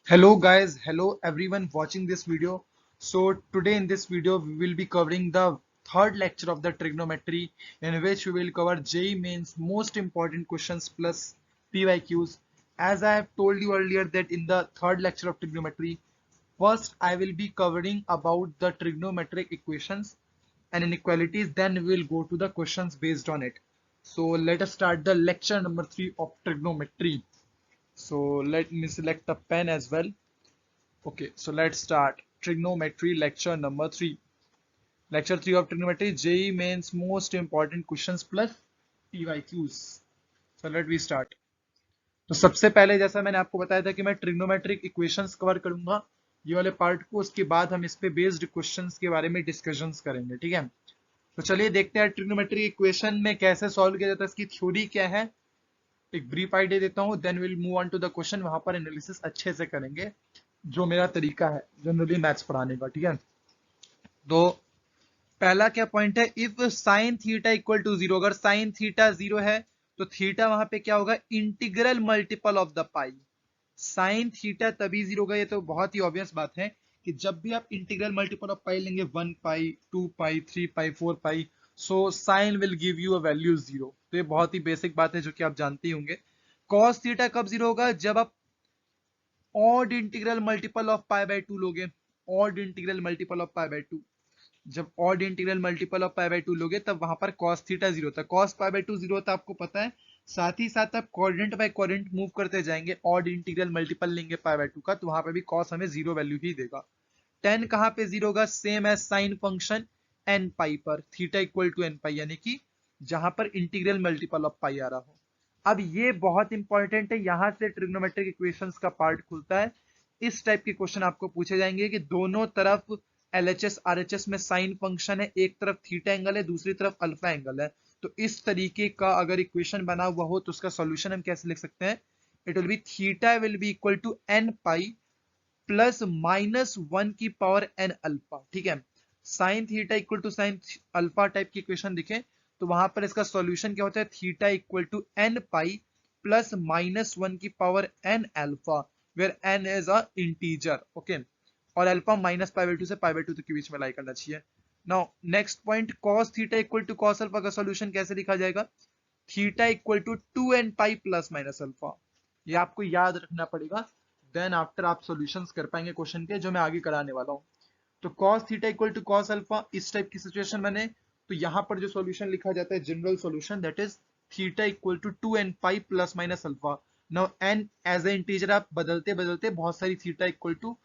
Hello guys, hello everyone watching this video. So today in this video we will be covering the third lecture of the trigonometry, in which we will cover JEE Mains most important questions plus PYQs. As I have told you earlier that in the third lecture of trigonometry, first I will be covering about the trigonometric equations and inequalities, then we will go to the questions based on it. So let us start the lecture number 3 of trigonometry. So let me select a pen as well. Okay, so let's start trigonometry lecture number 3. Lecture 3 of trigonometry, JEE Mains most important questions plus PYQs. So let me start. तो सबसे पहले जैसा मैंने आपको बताया था कि मैं ट्रिग्नोमेट्रिक इक्वेशंस कवर करूंगा ये वाले पार्ट को, उसके बाद हम इस पे बेस्ड क्वेश्चंस के बारे में डिस्कशंस करेंगे, ठीक है। तो चलिए देखते हैं ट्रिग्नोमेट्रिक इक्वेशन में कैसे सॉल्व किया जाता है, इसकी थ्योरी क्या है, एक ब्रीफ आइडिया देता हूँ, then will move on to the question. वहां पर एनालिसिस अच्छे से करेंगे, जो मेरा तरीका है जनरली मैथ्स पढ़ाने का, ठीक है। तो पहला क्या पॉइंट है, if sine theta equal to zero, अगर साइन थीटा जीरो है तो थीटा वहां पे क्या होगा, integral multiple of the pi. Sine theta तभी जीरो होगा, ये तो बहुत ही ऑब्वियस बात है कि जब भी आप इंटीग्रल मल्टीपल ऑफ पाई लेंगे, 1 pi 2 pi 3 pi 4 pi, so sine will give you a value zero. तो ये बहुत ही बेसिक बात है जो कि आप जानते ही होंगे। कॉस थीटा कब जीरो होगा, जब आप odd integral multiple of pi by two लोगे। Odd integral multiple of pi by two, जब odd integral multiple of pi by two लोगे तब वहां पर cos थीटा जीरो होता है। cos pi by to zero होता है, आपको पता है। साथ ही साथ आप क्वाड्रेंट बाय क्वाड्रेंट मूव करते जाएंगे, ऑड इंटीग्रल मल्टीपल लेंगे पाई बाय टू का, तो वहां पर भी cos हमें जीरो वैल्यू ही देगा। टेन कहां पे जीरो होगा, same as sine function n pi पर, theta equal to n pi, यानी कि जहां पर इंटीग्रल मल्टीपल ऑफ पाई आ रहा हो। अब ये बहुत इंपॉर्टेंट है, यहां से ट्रिग्नोमेट्रिक इक्वेशंस का पार्ट खुलता है। इस टाइप के क्वेश्चन आपको पूछे जाएंगे कि दोनों तरफ एलएचएस आरएचएस में साइन फंक्शन है, एक तरफ थीटा एंगल है, दूसरी तरफ अल्फा एंगल है। तो इस तरीके का अगर इक्वेशन बना हुआ हो तो उसका सॉल्यूशन हम कैसे लिख सकते हैं, it will be theta will be equal to n pi plus minus one की पावर एन अल्फा, ठीक है। Sine theta equal to sine alpha type की इक्वेशन दिखे तो वहां पर इसका सॉल्यूशन क्या होता है, theta equal to n pi plus minus one की power n alpha, where n is a integer, okay. और alpha minus pi by two से पाई बाय टू तक के बीच में लाई करना चाहिए। Now next point, cos theta equal to cos alpha का सॉल्यूशन कैसे लिखा जाएगा, theta equal to two n pi plus minus alpha. ये आपको याद रखना पड़ेगा, देन आफ्टर आप सॉल्यूशंस कर पाएंगे क्वेश्चन के, जो मैं आगे कराने वाला हूँ। तो cos theta equal to cos alpha, इस टाइप की सिचुएशन बने तो यहाँ पर जो सॉल्यूशन लिखा जाता है general solution, that is theta equal to two n pi plus minus alpha. Now n as a integer आप बदलते बदलते बहुत सारी theta equal to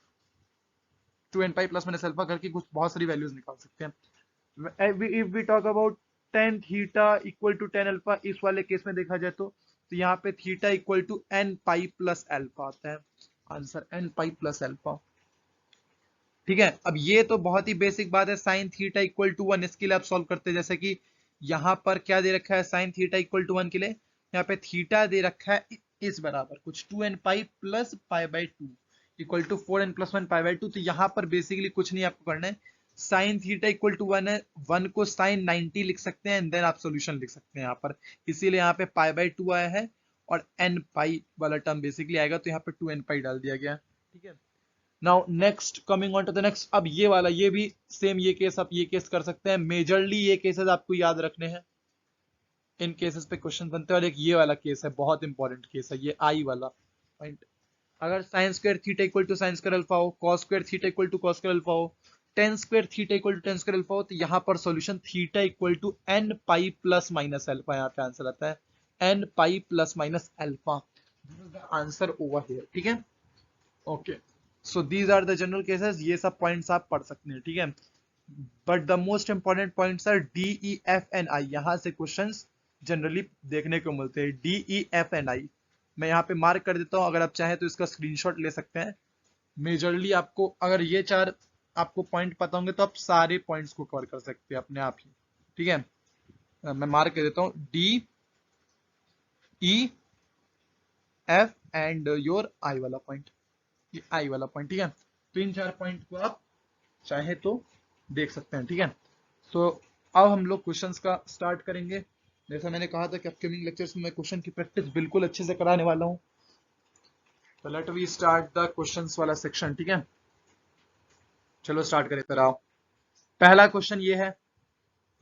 two n pi plus minus alpha करके कुछ बहुत सारी वैल्यूज निकाल सकते हैं। If we talk about tan theta equal to ten alpha, इस वाले केस में देखा जाए तो यहाँ पे theta equal to n pi plus alpha आता है, answer n pi plus alpha, ठीक है। अब ये तो बहुत ही बेसिक बात है, sine theta equal to one, इसके लिए आप सॉल्व करते हैं, जैसे कि यहाँ पर क्या दे रखा है, sine theta equal to one के लिए यहाँ पे थीटा दे रखा है इस बराबर कुछ two n pi plus pi by two equal to four n plus one pi by two. तो यहाँ पर बेसिकली कुछ नहीं आपको करना है, sine theta equal to one है, वन को साइन 90 लिख सकते हैं, एंड देन आप सोल्यूशन लिख सकते हैं यहाँ पर। इसीलिए यहाँ पे पाई बाई टू आया है और एन पाई वाला टर्म बेसिकली आएगा, तो यहाँ पे टू एन पाई डाल दिया गया, ठीक है। Now next, coming on to the next, अब ये वाला, ये भी सेम ये केस, आप ये केस कर सकते हैं, मेजरली ये केसेस आपको याद रखने हैं, इन केसेस पे क्वेश्चन बनते हैं। और एक ये वाला केस है, बहुत इंपॉर्टेंट केस है ये, आई वाला पॉइंट। अगर sine square theta equal to sine square alpha हो, cos square theta equal to cos square alpha हो, tan square theta equal to tan square alpha हो, तो यहाँ पर solution theta equal to n pi plus minus alpha, यहाँ पे answer आता है n pi plus minus alpha, answer over here, ठीक है। Okay, so these are the general cases, ये सब पॉइंट्स आप पढ़ सकते हैं, ठीक है। But the most important points R D E F and I, यहां से क्वेश्चंस जनरली देखने को मिलते हैं, D E F and I. मैं यहाँ पे मार्क कर देता हूँ, अगर आप चाहें तो इसका स्क्रीनशॉट ले सकते हैं। मेजरली आपको अगर ये चार आपको पॉइंट पता होंगे तो आप सारे पॉइंट्स को कवर कर सकते हैं अपने आप ही, ठीक है। मैं मार्क कर देता हूँ, D E F and your I वाला पॉइंट, ये आई वाला पॉइंट, ठीक है। तो इन चार पॉइंट को आप चाहे तो देख सकते हैं, ठीक है। सो अब हम लोग क्वेश्चंस का स्टार्ट करेंगे। जैसा मैंने कहा था कि अपकमिंग लेक्चर्स में मैं क्वेश्चन की प्रैक्टिस बिल्कुल अच्छे से कराने वाला हूँ। तो let we start the questions वाला सेक्शन, ठीक है। चलो स्टार्ट करें फिर आओ। पहला क्वेश्चन ये है,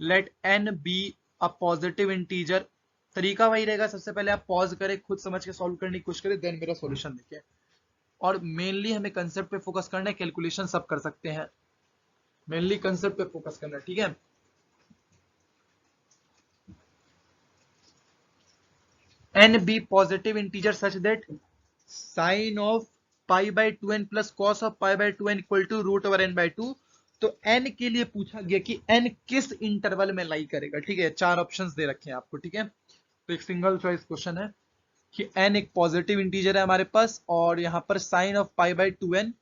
let n be a positive integer. तरीका वही रहेगा, सबसे पहले आप पॉज करें, खुद समझ के सॉल्व करने की कोशिश करें, देन मेरा सॉल्यूशन देखिए। और मेनली हमें कंसेप्ट पे फोकस करना है, कैलकुलेशन सब कर सकते हैं, मेनली कंसेप्ट पे फोकस करना है, ठीक है। n be positive integer such that sin of pi by 2n plus cos of pi by 2n equal to root over n by 2। तो n के लिए पूछा गया कि n किस इंटरवल में लाई करेगा, ठीक है। चार ऑप्शंस दे रखे हैं आपको, ठीक है। तो एक सिंगल चॉइस क्वेश्चन है कि n एक पॉजिटिव इंटीजर है हमारे पास, और यहाँ पर sine of pi by two n,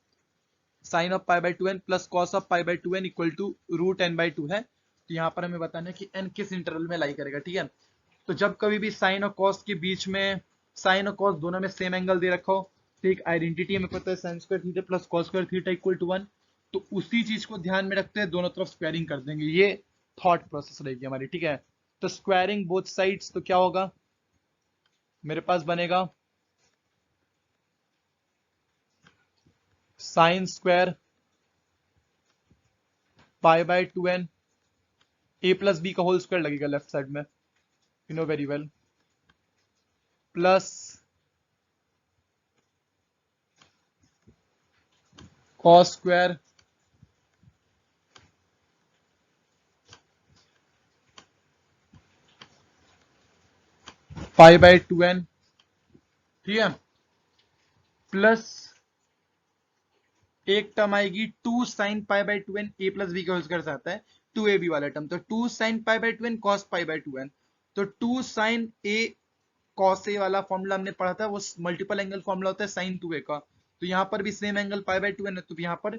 sine of pi by two n plus cos of pi by two n equal to root n by two है। तो यहाँ पर हमें बताना है कि n किस इंटरवल में लाई करेगा, ठीक है। तो जब कभी भी साइन और कॉस के बीच में, साइन और कॉस दोनों में सेम एंगल दे रखा हो, तो एक आइडेंटिटी हमें पता है, sine square theta plus cos square theta equal to 1। तो उसी चीज को ध्यान में रखते हैं दोनों तरफ स्क्वायरिंग कर देंगे, ये थॉट प्रोसेस रहेगी हमारी, ठीक है। तो स्क्वायरिंग बोथ साइड्स, तो क्या होगा, मेरे पास बनेगा sine square pi by two n a plus b का होल स्क्वायर लगेगा लेफ्ट साइड में, you know very well, plus cos square pi by two n, ठीक है, प्लस एक टर्म आएगी two sine pi by two n a plus b का whole square से आता है, टू ए बी वाला टर्म, तो two sine pi by two n cos pi by two n. तो two sign A cos A वाला formula हमने पढ़ा था, वो मल्टीपल एंगल फॉर्मूला होता है साइन टू ए का। तो यहाँ पर भी same angle pi by two n है, तो यहाँ पर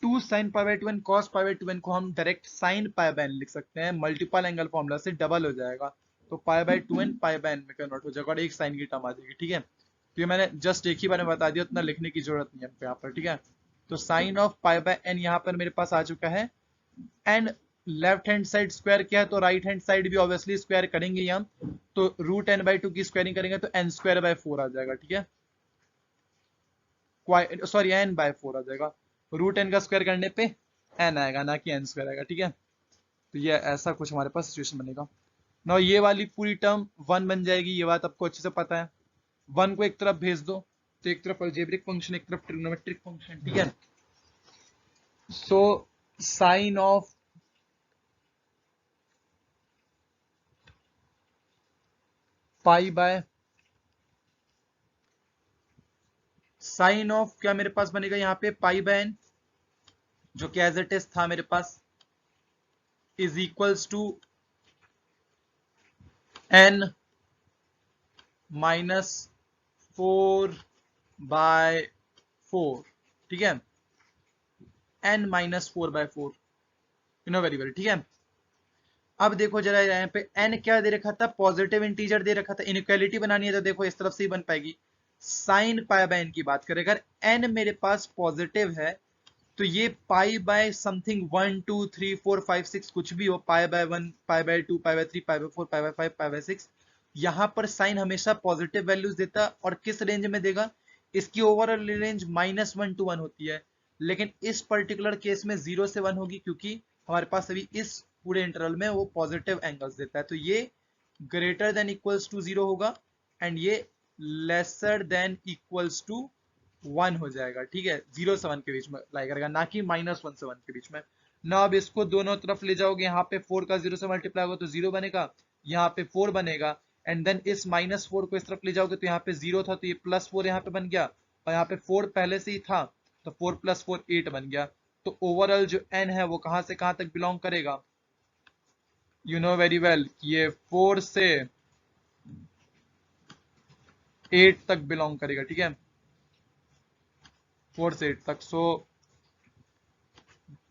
two sine pi by two n cos pi by two n को हम direct sine pi by n लिख सकते हैं, मल्टीपल एंगल फॉर्मूला से डबल हो जाएगा, तो pi by two n pi by n में कन्वर्ट हो जाएगा और एक साइन की टर्म आ जाएगी, ठीक है। तो ये मैंने जस्ट एक ही बार में बता दिया, उतना लिखने की जरूरत नहीं है यहाँ पर, ठीक है। तो sine of pi by n यहाँ पर मेरे पास आ चुका है। And left hand side square क्या है, तो राइट हैंड साइड भी ऑब्वियसली स्क्वायर करेंगे ही हम, तो रूट एन बाई टू की स्क्वायरिंग करेंगे तो एन स्क्वायर बाय फोर आ जाएगा, ठीक है। सॉरी एन बाय फोर आ जाएगा, रूट एन का स्क्वायर करने पे एन आएगा, ना कि एन स्क्वायर आएगा, ठीक है। तो ये ऐसा कुछ हमारे पास सिचुएशन बनेगा ना। ये वाली पूरी टर्म वन बन जाएगी, ये बात आपको अच्छे से पता है। वन को एक तरफ भेज दो, तो एक तरफ अलजेब्रिक फंक्शन, एक तरफ ट्रिग्नोमेट्रिक फंक्शन, ठीक है। So sine of pi by, sine of क्या मेरे पास बनेगा यहाँ पे, पाई बाय एन, जो कि एज इट इज था मेरे पास, is equals to n minus four by four, ठीक है, n minus four by four, you know very well, ठीक है। अब देखो जरा यहाँ पे n क्या दे रखा था, पॉजिटिव इंटीजर दे रखा था, इनइक्वालिटी बनानी है तो देखो इस तरफ से ही बन पाएगी। साइन पाई बाय n की बात करें, अगर n मेरे पास पॉजिटिव है, तो ये पाई बाय समथिंग 1 2 3 4 5 6 कुछ भी हो, pi by 1 pi by 2 pi by 3 pi by 4 pi by 5 pi by 6, यहाँ पर साइन हमेशा पॉजिटिव वैल्यूज देता है, और किस रेंज में देगा, इसकी ओवरऑल रेंज -1 to 1 होती है, लेकिन इस पर्टिकुलर केस में 0 से 1 होगी, क्योंकि हमारे पास अभी इस पूरे इंटरवल में वो पॉजिटिव एंगल्स देता है। तो ये ग्रेटर देन इक्वल्स टू 0 होगा, एंड ये लेसर देन इक्वल्स टू 1 हो जाएगा, ठीक है। 0 से 1 के बीच में लाई करेगा, ना कि -1 से 1 के बीच में ना। अब इसको दोनों तरफ ले जाओगे, यहाँ पे 4 का 0 से मल्टीप्लाई होगा तो 0 बनेगा, यहाँ पे 4 बनेगा, एंड देन इस -4 को इस तरफ ले जाओगे, तो यहाँ पे 0 था तो ये +4 यहाँ पे बन गया, और यहाँ पे 4 पहले से ही था, तो 4 + 4 8 बन गया। तो ओवरऑल जो n है वो कहां से कहां तक बिलोंग करेगा, यू नो वेरी वेल, ये 4 से 8 तक बिलोंग करेगा, ठीक है, 4 से 8 तक। सो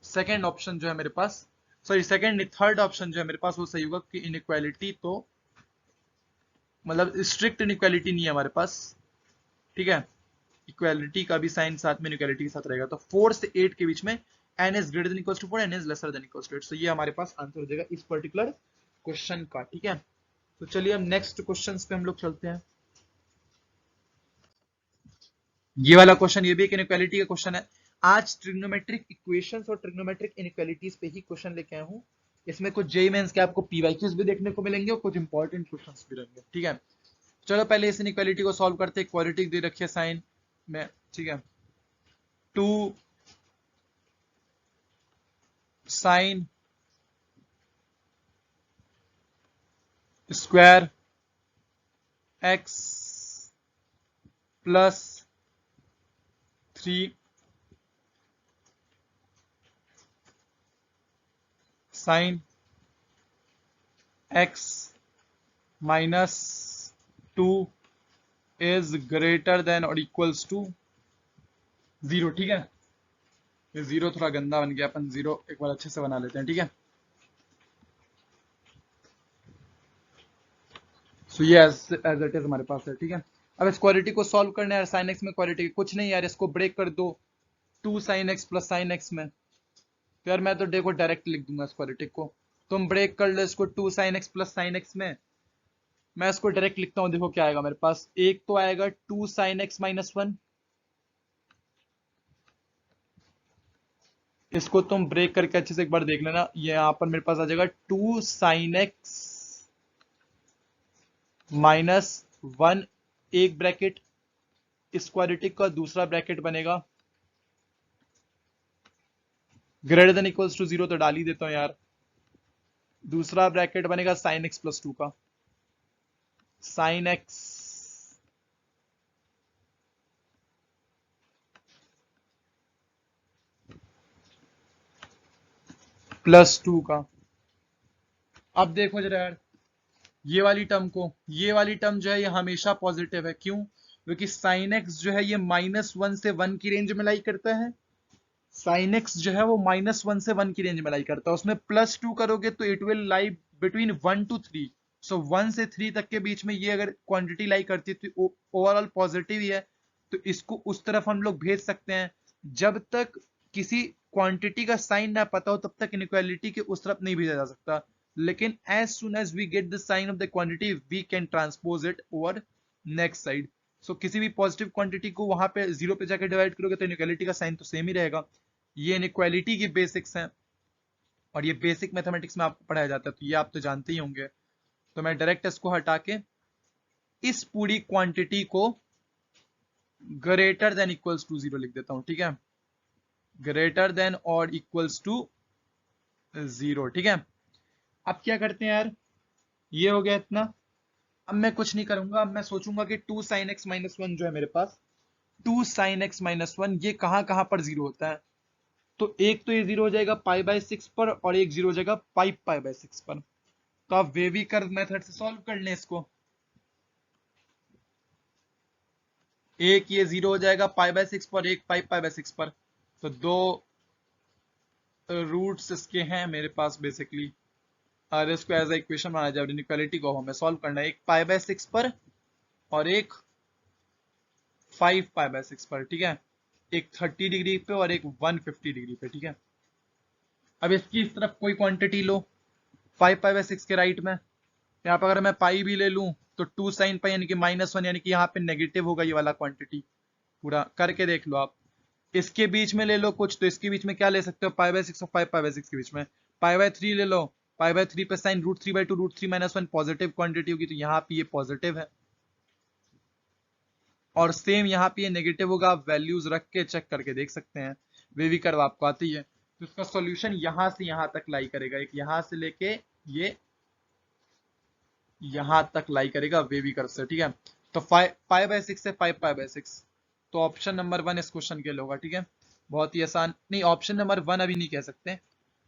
सेकेंड ऑप्शन जो है मेरे पास, सॉरी सेकेंड थर्ड ऑप्शन जो है मेरे पास वो सही होगा, कि इनइक्वालिटी तो मतलब स्ट्रिक्ट इनइक्वालिटी नहीं है हमारे पास, ठीक है। इक्वालिटी का भी साइन साथ में इनइक्वालिटी के साथ रहेगा, तो 4 से 8 के बीच में n is greater than equals to 4, n is lesser than equals to 8। So ये हमारे पास आंसर हो जाएगा इस पर्टिकुलर क्वेश्चन का, ठीक है। तो चलिए हम नेक्स्ट क्वेश्चंस पे हम लोग चलते हैं। ये वाला क्वेश्चन ये भी एक इनइक्वालिटी का क्वेश्चन है। आज ट्रिग्नोमेट्रिक इक्वेशंस और ट्रिग्नोमेट्रिक इनइक्वालिटीज पे ही क्वेश्चन लेके आया हूँ। इसमें कुछ जेईई मेंस के आपको पीवाईक्यूज भी देखने को मिलेंगे और कुछ इंपॉर्टेंट क्वेश्चंस भी रहेंगे, ठीक है। चलो पहले इस इनइक्वालिटी को सॉल्व करते हैं। इक्वालिटी दे रखी है साइन में, ठीक है, 2 sign square x plus 3 sine x minus 2 is greater then और इक्वल्स टू 0, ठीक है। ये 0 थोड़ा गंदा बन गया, अपन 0 एक बार अच्छे से बना लेते हैं, ठीक है। सो ये एज इट इज हमारे पास है, ठीक है। अब इस क्वालिटी को सॉल्व करना है। साइन एक्स में क्वालिटी कुछ नहीं यार, इसको ब्रेक कर दो 2 sine x plus sine x में। तो यार मैं तो देखो डायरेक्ट लिख दूंगा इस क्वालिटी को, तुम ब्रेक कर लो इसको 2 sine x plus sine x में। मैं इसको डायरेक्ट लिखता हूँ, देखो क्या आएगा मेरे पास। एक तो आएगा 2 साइन एक्स माइनस 1, इसको तुम ब्रेक करके अच्छे से एक बार देख लेना। ये यहाँ पर मेरे पास आ जाएगा 2 साइन एक्स माइनस 1, एक ब्रैकेट, स्क्वायरिटी का दूसरा ब्रैकेट बनेगा ग्रेटर देन इक्वल्स टू 0, तो डाल ही देता हूं यार। दूसरा ब्रैकेट बनेगा साइन एक्स प्लस 2 का, साइन एक्स प्लस 2 का। अब देखो जरा यार, ये वाली टर्म को, ये वाली टर्म जो है ये हमेशा पॉजिटिव है। क्यों? क्योंकि साइन एक्स जो है ये -1 से 1 की रेंज में लाई करता है। साइन एक्स जो है वो -1 से 1 की रेंज में लाई करता है। उसमें +2 करोगे तो it will lie between 1 to 3। सो 1 से 3 तक के बीच में ये अगर क्वांटिटी लाई करती है तो ओवरऑल पॉजिटिव ही है। तो इसको उस तरफ हम लोग भेज सकते हैं। जब तक किसी क्वांटिटी का साइन ना पता हो तब तक इनइक्वालिटी के उस तरफ नहीं भेजा जा सकता। लेकिन as soon as we get the sign of the quantity we can transpose it over next side. सो किसी भी पॉजिटिव क्वांटिटी को वहां पे 0 पे जाकर डिवाइड करोगे तो इनइक्वालिटी का साइन तो सेम ही रहेगा। ये इनइक्वालिटी की बेसिक्स हैं और ये बेसिक मैथमेटिक्स में आपको पढ़ाया जाता है, तो ये आप तो जानते ही होंगे। तो मैं डायरेक्ट इसको हटा के इस पूरी क्वांटिटी को ग्रेटर देन इक्वल्स टू 0 लिख देता हूं, ठीक है। ग्रेटर देन और इक्वल्स टू 0, ठीक है। अब क्या करते हैं यार, ये हो गया इतना। अब मैं कुछ नहीं करूंगा, अब मैं सोचूंगा कि 2 साइन एक्स माइनस 1 जो है मेरे पास, 2 साइन एक्स माइनस 1 ये कहां कहां पर 0 होता है। तो एक तो ये 0 हो जाएगा π/6 पर और एक 0 हो जाएगा 5π/6 पर। तो आप वेवी कर्व मेथड से सॉल्व कर लें इसको। एक ये 0 हो जाएगा π/6 पर, एक 5π/6 पर। तो दो रूट्स इसके हैं मेरे पास बेसिकली। और इसको एज ए इक्वेशन बनाया जाए, इनइक्वालिटी को हमें सॉल्व करना है। एक π/6 पर और एक 5π/6 पर, ठीक है। एक 30 डिग्री पे और एक 150 डिग्री पे, ठीक है। अब इसकी इस तरफ कोई क्वांटिटी लो 5π/6 के राइट में। यहाँ पर अगर मैं पाई भी ले लूं तो 2 साइन पाई यानी कि -1, यानी कि यहाँ पे नेगेटिव होगा ये वाला क्वांटिटी। पूरा करके देख लो आप। इसके बीच में ले लो कुछ, तो इसके बीच में क्या ले सकते हो, π/6 और 5π/6 के बीच में π/3 ले लो। π/3 पे साइन √3/2, √3 - 1 पॉजिटिव क्वांटिटी होगी, तो यहाँ पे ये पॉजिटिव है। और सेम यहाँ पे ये नेगेटिव होगा। आप वैल्यूज रख के चेक करके देख सकते हैं, वेवी कर्व आपको आती है। तो इसका सॉल्यूशन यहाँ से यहाँ तक लाई करेगा, एक यहाँ से लेके ये यहां तक लाई करेगा वेवी कर्व से, ठीक है। तो π/6 से 5π/6, तो ऑप्शन नंबर 1 इस क्वेश्चन के लिए होगा, ठीक है। बहुत ही आसान, नहीं ऑप्शन नंबर 1 अभी नहीं कह सकते।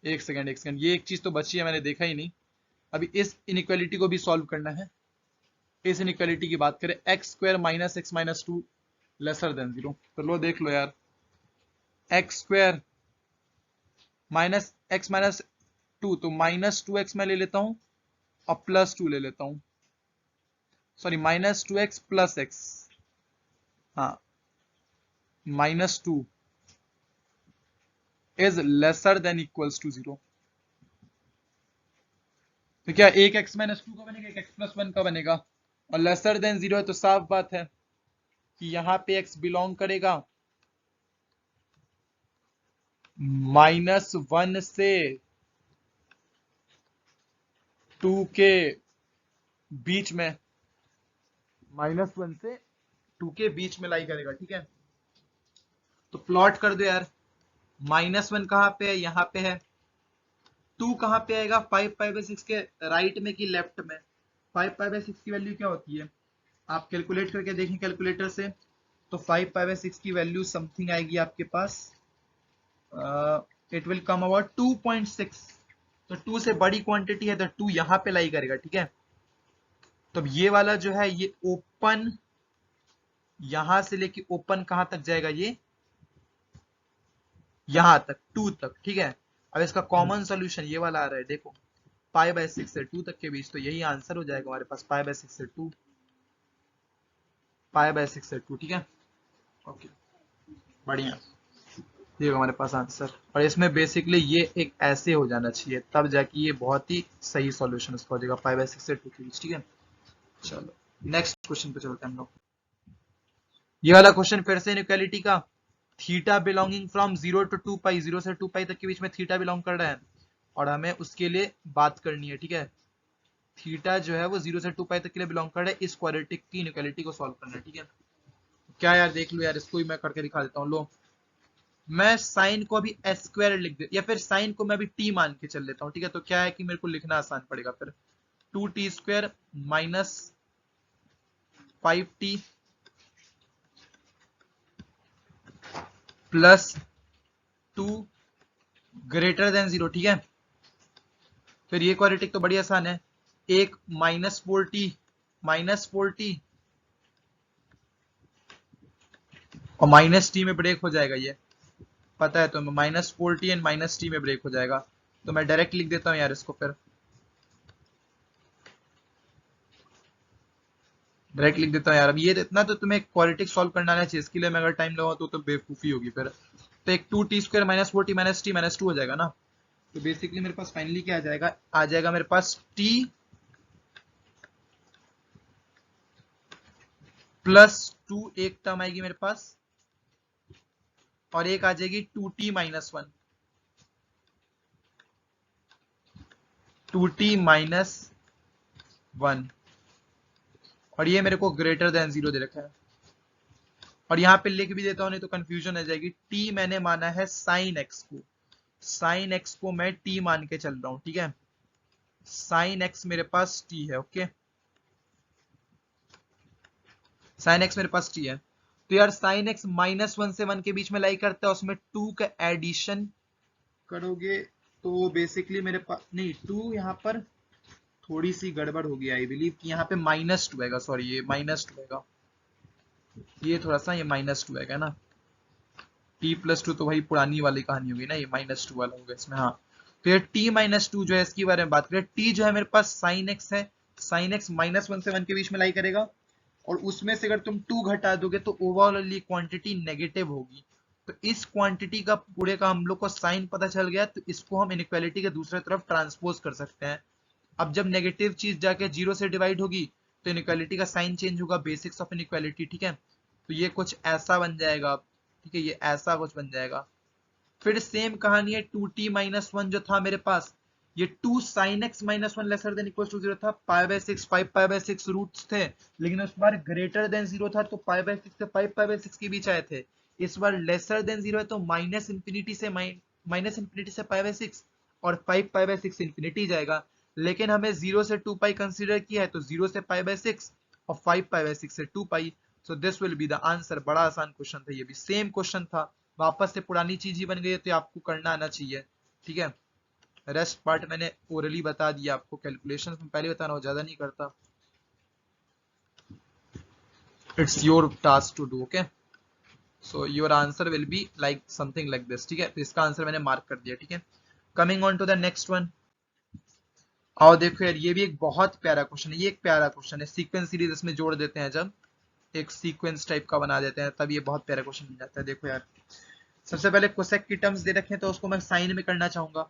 एक सेकंड एक सेकंड, ये एक चीज तो बची है, मैंने देखा ही नहीं। अभी इस इनइक्वालिटी को भी सॉल्व करना है। इस इनइक्वालिटी की बात करें, x² - x - 2 लेसर देन 0, तो लो देख लो यार। x² - x - 2, तो -2x मैं ले लेता हूं और +2 ले लेता हूं। सॉरी, -2x + x, हाँ, -2 is lesser than equals to 0। तो क्या एक x - 2 का बनेगा, एक x + 1 का बनेगा, और लेसर देन 0 है तो साफ बात है कि यहाँ पे x बिलोंग करेगा -1 से 2 के बीच में, -1 से 2 के बीच में लाई करेगा, ठीक है। तो प्लॉट कर दो यार, -1 कहाँ पे है, यहाँ पे है। 2 कहाँ पे आएगा, 5π/6 के राइट में कि लेफ्ट में। 5π/6 की वैल्यू क्या होती है, आप कैलकुलेट करके देखें कैलकुलेटर से। तो 5π/6 की वैल्यू समथिंग आएगी आपके पास, इट विल कम अबाउट 2.6। तो 2 से बड़ी क्वांटिटी है तो 2 यहाँ पे लाई करेगा, ठीक है। तो अब ये वाला जो है ये ओपन, यहां से लेके ओपन कहां तक जाएगा, ये यहां तक 2 तक, ठीक है। अब इसका कॉमन सोल्यूशन ये वाला आ रहा है, देखो π/6 से 2 तक के बीच, तो यही आंसर हो जाएगा हमारे पास, π/6 से 2, π/6 से 2, ठीक है। ओके, बढ़िया, ये हमारे पास आंसर। और इसमें बेसिकली ये एक ऐसे हो जाना चाहिए, तब जाके ये बहुत ही सही सॉल्यूशन उसका हो जाएगा, π/6 से 2 के बीच, ठीक है। चलो नेक्स्ट क्वेश्चन पे चलते हैं हम लोग। ये वाला क्वेश्चन फिर से इनइक्वालिटी का, थीटा बिलोंगिंग फ्रॉम 0 to 2π, 0 से 2π तक के बीच में थीटा बिलोंग कर रहा है और हमें उसके लिए बात करनी है, ठीक है। थीटा जो है वो 0 से 2π तक के लिए बिलोंग कर रहा है, इस क्वाड्रेटिक की इनइक्वालिटी को सॉल्व करना है, ठीक है। क्या यार, देख लो यार, इसको भी मैं करके दिखा देता हूँ। लो, मैं साइन को अभी s² लिख दे, या फिर साइन को मैं अभी t मान के चल लेता हूँ, ठीक है। तो क्या है कि मेरे को लिखना आसान पड़ेगा फिर, 2t² minus 5t plus 2 greater than 0, ठीक है। फिर ये क्वाड्रेटिक तो बड़ी आसान है, एक -4t और -t में ब्रेक हो जाएगा, ये पता है तो, -4t एंड -t में ब्रेक हो जाएगा। तो मैं डायरेक्ट लिख देता हूँ यार इसको, फिर डायरेक्ट लिख देता हूँ यार। अब ये इतना तो तुम्हें क्वाड्रेटिक सॉल्व करना आना चाहिए, इसके लिए मैं अगर टाइम लगाऊं तो बेवकूफी होगी फिर। तो एक 2t² -4t -t -2 हो जाएगा ना। तो बेसिकली मेरे पास फाइनली क्या आ जाएगा मेरे पास t प्लस 2, एक टर्म आएगी मेरे पास, और एक आ जाएगी 2t - 1, 2t - 1, और ये मेरे को ग्रेटर देन 0 दे रखा है। और यहाँ पे लिख भी देता हूँ, नहीं तो कंफ्यूजन हो जाएगी। t मैंने माना है साइन x को, साइन x को मैं t मान के चल रहा हूँ, ठीक है। साइन x मेरे पास t है, ओके, साइन x मेरे पास t है। तो यार साइन x -1 से 1 के बीच में लाई करता है, उसमें 2 का एडिशन करोगे तो बेसिकली मेरे पास, नहीं 2 यहाँ पर थोड़ी सी गड़बड़ होगी, आई बिलीव कि यहाँ पे -2 आएगा, सॉरी ये -2 आएगा, ये थोड़ा सा ये -2 आएगा ना। t+2 तो वही पुरानी वाली कहानी होगी ना, ये -2 वाला होगा इसमें, हाँ। तो ये t-2 जो है, इसके बारे में बात करें, t जो है मेरे पास साइन x है, साइन x -1 से 1 के बीच में लाई करेगा, और उसमें से अगर तुम 2 घटा दोगे तो ओवरऑल क्वांटिटी नेगेटिव होगी। तो इस क्वांटिटी का पूरे का हम लोग को साइन पता चल गया, तो इसको हम इनइक्वालिटी के दूसरे तरफ ट्रांसपोज कर सकते हैं। अब जब नेगेटिव चीज जाके 0 से डिवाइड होगी तो इनइक्वालिटी का साइन चेंज होगा, बेसिक्स ऑफ इनइक्वालिटी, ठीक है। तो ये कुछ ऐसा बन जाएगा, ठीक है, ये ऐसा कुछ बन जाएगा। फिर सेम कहानी है 2t - 1 जो था मेरे पास, ये 2 sin x - 1 lesser than equal to 0 था, π/6 5π/6 रूट्स थे, लेकिन उस बार ग्रेटर देन 0 था तो π/6 से 5π/6 के बीच आए थे। इस बार लेसर देन 0 है तो -∞ से π/6 और 5π/6 से इंफिनिटी जाएगा। लेकिन हमें 0 से 2π कंसीडर किया है, तो 0 से π/6 और 5π/6 से 2π। So this will be the answer. बड़ा आसान क्वेश्चन था, ये भी सेम क्वेश्चन था, वापस से पुरानी चीज ही बन गई है, तो आपको करना आना चाहिए, ठीक है। रेस्ट पार्ट मैंने ओरली बता दिया आपको, कैलकुलेशन में पहले बताना हो, ज्यादा नहीं करता। It's your task to do, okay. So your answer will be like something like this, ठीक है। तो इसका आंसर मैंने मार्क कर दिया, ठीक है। Coming on to the next one. आओ देखो यार, ये भी एक बहुत प्यारा क्वेश्चन है, ये एक प्यारा क्वेश्चन है, सीक्वेंस सीरीज इसमें जोड़ देते हैं, जब एक सीक्वेंस टाइप का बना देते हैं तब ये बहुत प्यारा क्वेश्चन बन जाता है। देखो यार, सबसे पहले कोसेक की टर्म्स दे रखे हैं, तो उसको मैं साइन में करना चाहूंगा।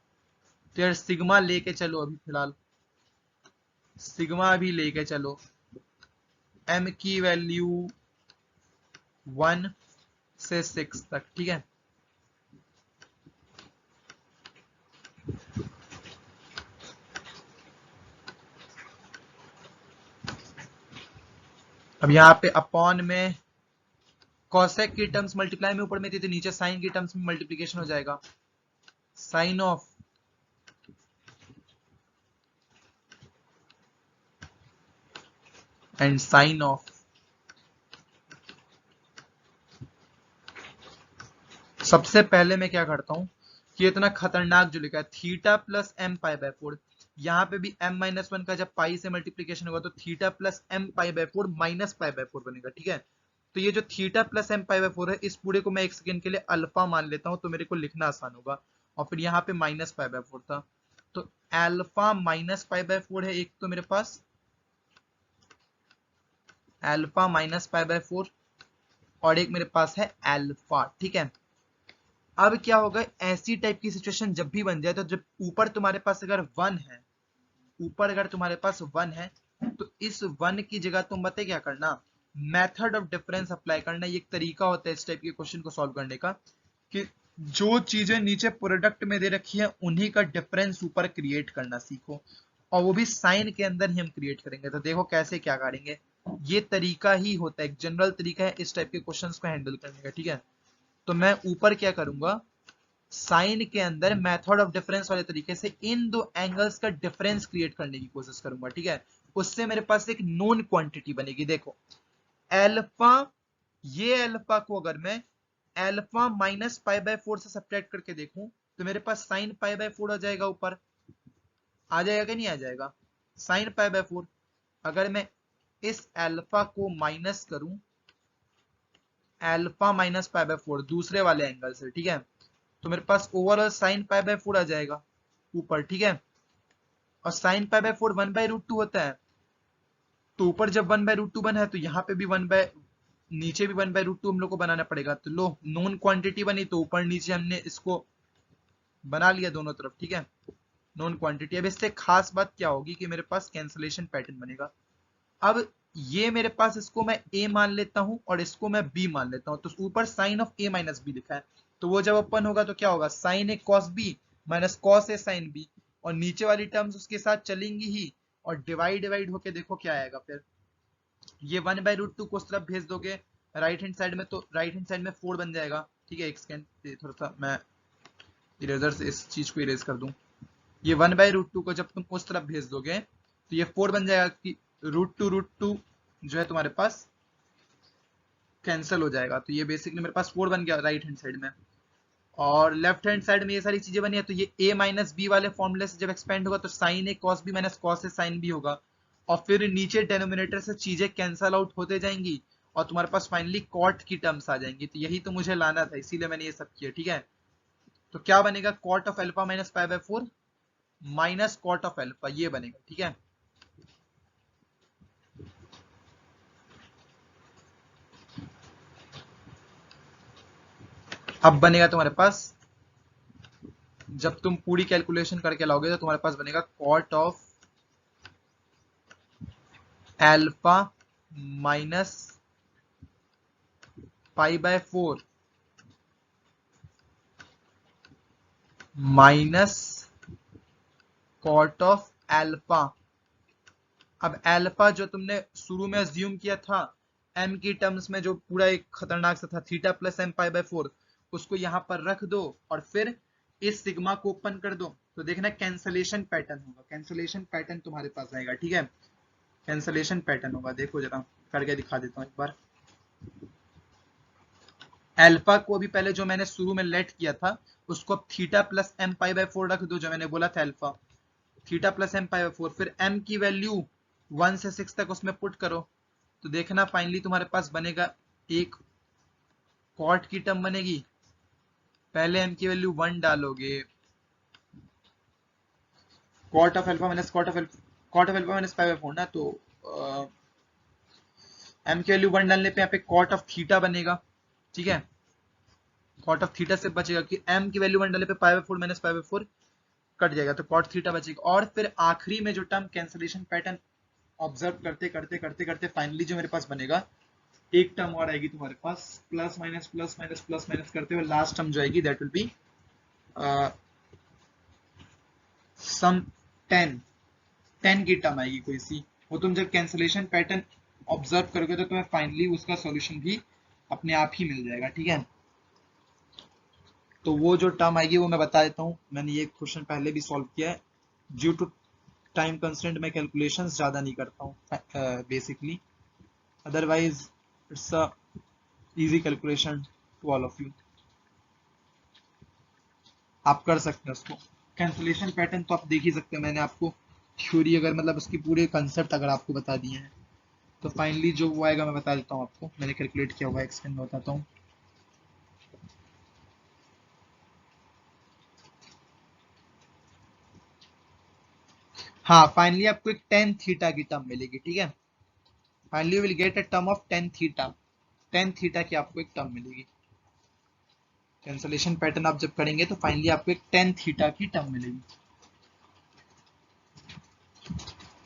तो यार सिग्मा लेके चलो, अभी फिलहाल सिग्मा अभी लेके चलो, m की वैल्यू 1 से 6 तक, ठीक है। अब यहाँ पे अपॉन में कॉसेक की टर्म्स मल्टीप्लाई में ऊपर में थी तो नीचे साइन की टर्म्स में मल्टीप्लीकेशन हो जाएगा, sine of and sine of. सबसे पहले मैं क्या करता हूं कि इतना खतरनाक जो लिखा है theta plus m pi by 4, यहाँ पे भी m माइनस वन का जब पाई से मल्टीप्लीकेशन होगा तो theta plus m pi by 4 minus pi by 4 बनेगा, ठीक है। तो ये जो theta plus m pi by 4 है, इस पूरे को मैं एक सेकंड के लिए अल्फा मान लेता हूं तो मेरे को लिखना आसान होगा। और फिर यहाँ पे माइनस पाई बाय 4 था, तो अल्फा माइनस पाई बाय 4 है एक, तो मेरे पास अल्फा माइनस पाई बाय 4 और एक मेरे पास है अल्फा, ठीक है। अब क्या होगा, ऐसी टाइप की सिचुएशन जब भी बन जाए तो जब ऊपर तुम्हारे पास अगर 1 है, ऊपर अगर तुम्हारे पास 1 है तो इस 1 की जगह तुम बताए क्या करना, मेथड ऑफ डिफरेंस अप्लाई करना। ये एक तरीका होता है इस टाइप के क्वेश्चन को सॉल्व करने का कि जो चीजें नीचे प्रोडक्ट में दे रखी है उन्हीं का डिफरेंस ऊपर क्रिएट करना सीखो, और वो भी साइन के अंदर ही हम क्रिएट करेंगे। तो देखो कैसे क्या करेंगे, ये तरीका ही होता है, एक जनरल तरीका है इस टाइप के क्वेश्चंस को हैंडल करने का, ठीक है। तो मैं ऊपर क्या करूंगा, साइन के अंदर मेथड ऑफ डिफरेंस वाले तरीके से इन दो एंगल्स का डिफरेंस क्रिएट करने की कोशिश करूंगा, ठीक है। उससे मेरे पास एक नोन क्वांटिटी बनेगी। देखो एल्फा, ये एल्फा को अगर मैं एल्फा माइनस पाई बाय 4 से सब्ट्रैक्ट करके देखूं तो मेरे पास साइन पाई बाय 4 आ जाएगा, ऊपर आ जाएगा कि नहीं आ जाएगा, साइन पाई बाय 4। अगर मैं इस एल्फा को माइनस करूं, एल्फा माइनस पाई बाय 4 दूसरे वाले एंगल से, ठीक है, तो मेरे पास ओवरऑल साइन पाई बाय 4 आ जाएगा ऊपर, ठीक है। और साइन पाई बाय 4 1/√2 होता है, तो ऊपर जब 1/√2 बना है तो यहाँ पे भी नीचे भी 1/√2 हम लोग को बनाना पड़ेगा। तो लो नोन क्वांटिटी बनी तो ऊपर नीचे हमने इसको बना लिया दोनों तरफ, ठीक है, नोन क्वांटिटी। अब इससे खास बात क्या होगी कि मेरे पास कैंसलेशन पैटर्न बनेगा। अब ये मेरे पास, इसको मैं a मान लेता हूं और इसको मैं b मान लेता हूं, तो ऊपर sine of a minus b लिखा है, तो वो जब ओपन होगा तो क्या होगा, sign A cos B minus cos A sine B, और नीचे वाली टर्म्स उसके साथ चलेंगी ही, और डिवाइड डिवाइड होके देखो क्या आएगा फिर, ये 1/√2 को उस तरफ भेज दोगे राइट हैंड साइड में, तो राइट हैंड साइड में 4 बन जाएगा, ठीक है। एक सेकेंड थोड़ा सा मैं इरेजर से इस चीज को इरेज कर दूं, ये 1/√2 को जब तुम उस तरफ भेज दोगे तो ये 4 बन जाएगा कि √2 जो है तुम्हारे पास कैंसिल हो जाएगा, तो ये बेसिकली मेरे पास 4 बन गया राइट हैंड साइड में। और लेफ्ट हैंड साइड में ये सारी चीजें बनी है, तो ये a माइनस बी वाले फॉर्मूले से जब एक्सपेंड होगा तो sign A cos B minus cos A sine B होगा, और फिर नीचे डेनोमिनेटर से चीजें कैंसल आउट होते जाएंगी और तुम्हारे पास फाइनली कॉट की टर्म्स आ जाएंगी। तो यही तो मुझे लाना था, इसीलिए मैंने ये सब किया, ठीक है। तो क्या बनेगा, cot of alpha minus pi by 4 minus cot of alpha, ये बनेगा, ठीक है। अब बनेगा तुम्हारे पास, जब तुम पूरी कैलकुलेशन करके लाओगे तो तुम्हारे पास बनेगा cot of alpha minus pi by 4 minus cot of alpha. अब एल्फा जो तुमने शुरू में अज्यूम किया था m की टर्म्स में, जो पूरा एक खतरनाक सा था theta plus m pi by 4, उसको यहां पर रख दो और फिर इस सिग्मा को ओपन कर दो, तो देखना कैंसलेशन पैटर्न होगा, कैंसलेशन पैटर्न तुम्हारे पास आएगा, ठीक है। कैंसलेशन पैटर्न होगा, देखो जरा करके दिखा देता हूं एक बार। एल्फा को अभी पहले जो मैंने शुरू में लेट किया था उसको अब theta plus m pi by 4 रख दो, जो मैंने बोला था alpha theta plus m pi by 4, फिर m की वैल्यू 1 से 6 तक उसमें पुट करो, तो देखना फाइनली तुम्हारे पास बनेगा एक कॉट की टर्म बनेगी। पहले m की वैल्यू 1 डालोगे, cot of alpha minus cot of alpha minus pi by 4 ना, तो m की वैल्यू 1 डालने पे यहाँ पे कॉट ऑफ थीटा बनेगा, ठीक है। कॉट ऑफ थीटा से बचेगा कि m की वैल्यू 1 डालने पे पाई by 4 minus pi by 4 cut जाएगा, तो कॉट थीटा बचेगा। और फिर आखिरी में जो टर्म कैंसलेशन पैटर्न ऑब्जर्व करते करते करते करते फाइनली जो मेरे पास बनेगा एक टर्म और आएगी तुम्हारे पास, plus minus plus minus plus minus करते हुए लास्ट टर्म जो आएगी दैट विल बी सम 10 10 की टर्म आएगी कोई सी। वो तुम जब कैंसलेशन पैटर्न ऑब्जर्व करोगे तो तुम्हें फाइनली उसका सॉल्यूशन भी अपने आप ही मिल जाएगा, ठीक है। तो वो जो टर्म आएगी वो मैं बता देता हूँ, मैंने ये क्वेश्चन पहले भी सॉल्व किया है। ड्यू टू टाइम कंस्ट्रेंट मैं कैलकुलेशंस ज्यादा नहीं करता हूँ basically, otherwise it's a easy calculation to all of you, आप कर सकते हैं उसको। कैंसलेशन पैटर्न तो आप देख ही सकते हैं, मैंने आपको थ्योरी अगर मतलब उसकी पूरे कंसेप्ट अगर आपको बता दिए हैं तो फाइनली जो वो आएगा मैं बता देता हूँ आपको, मैंने कैलकुलेट किया हुआ है, एक्सप्लेन में बताता हूँ। हाँ फाइनली आपको एक टेन थीटा की टर्म मिलेगी, ठीक है। Finally will get a term of tan theta, ten theta की आपको एक टर्म मिलेगी। कैंसलेशन पैटर्न आप जब करेंगे तो फाइनली आपको एक टेन थीटा की टर्म मिलेगी,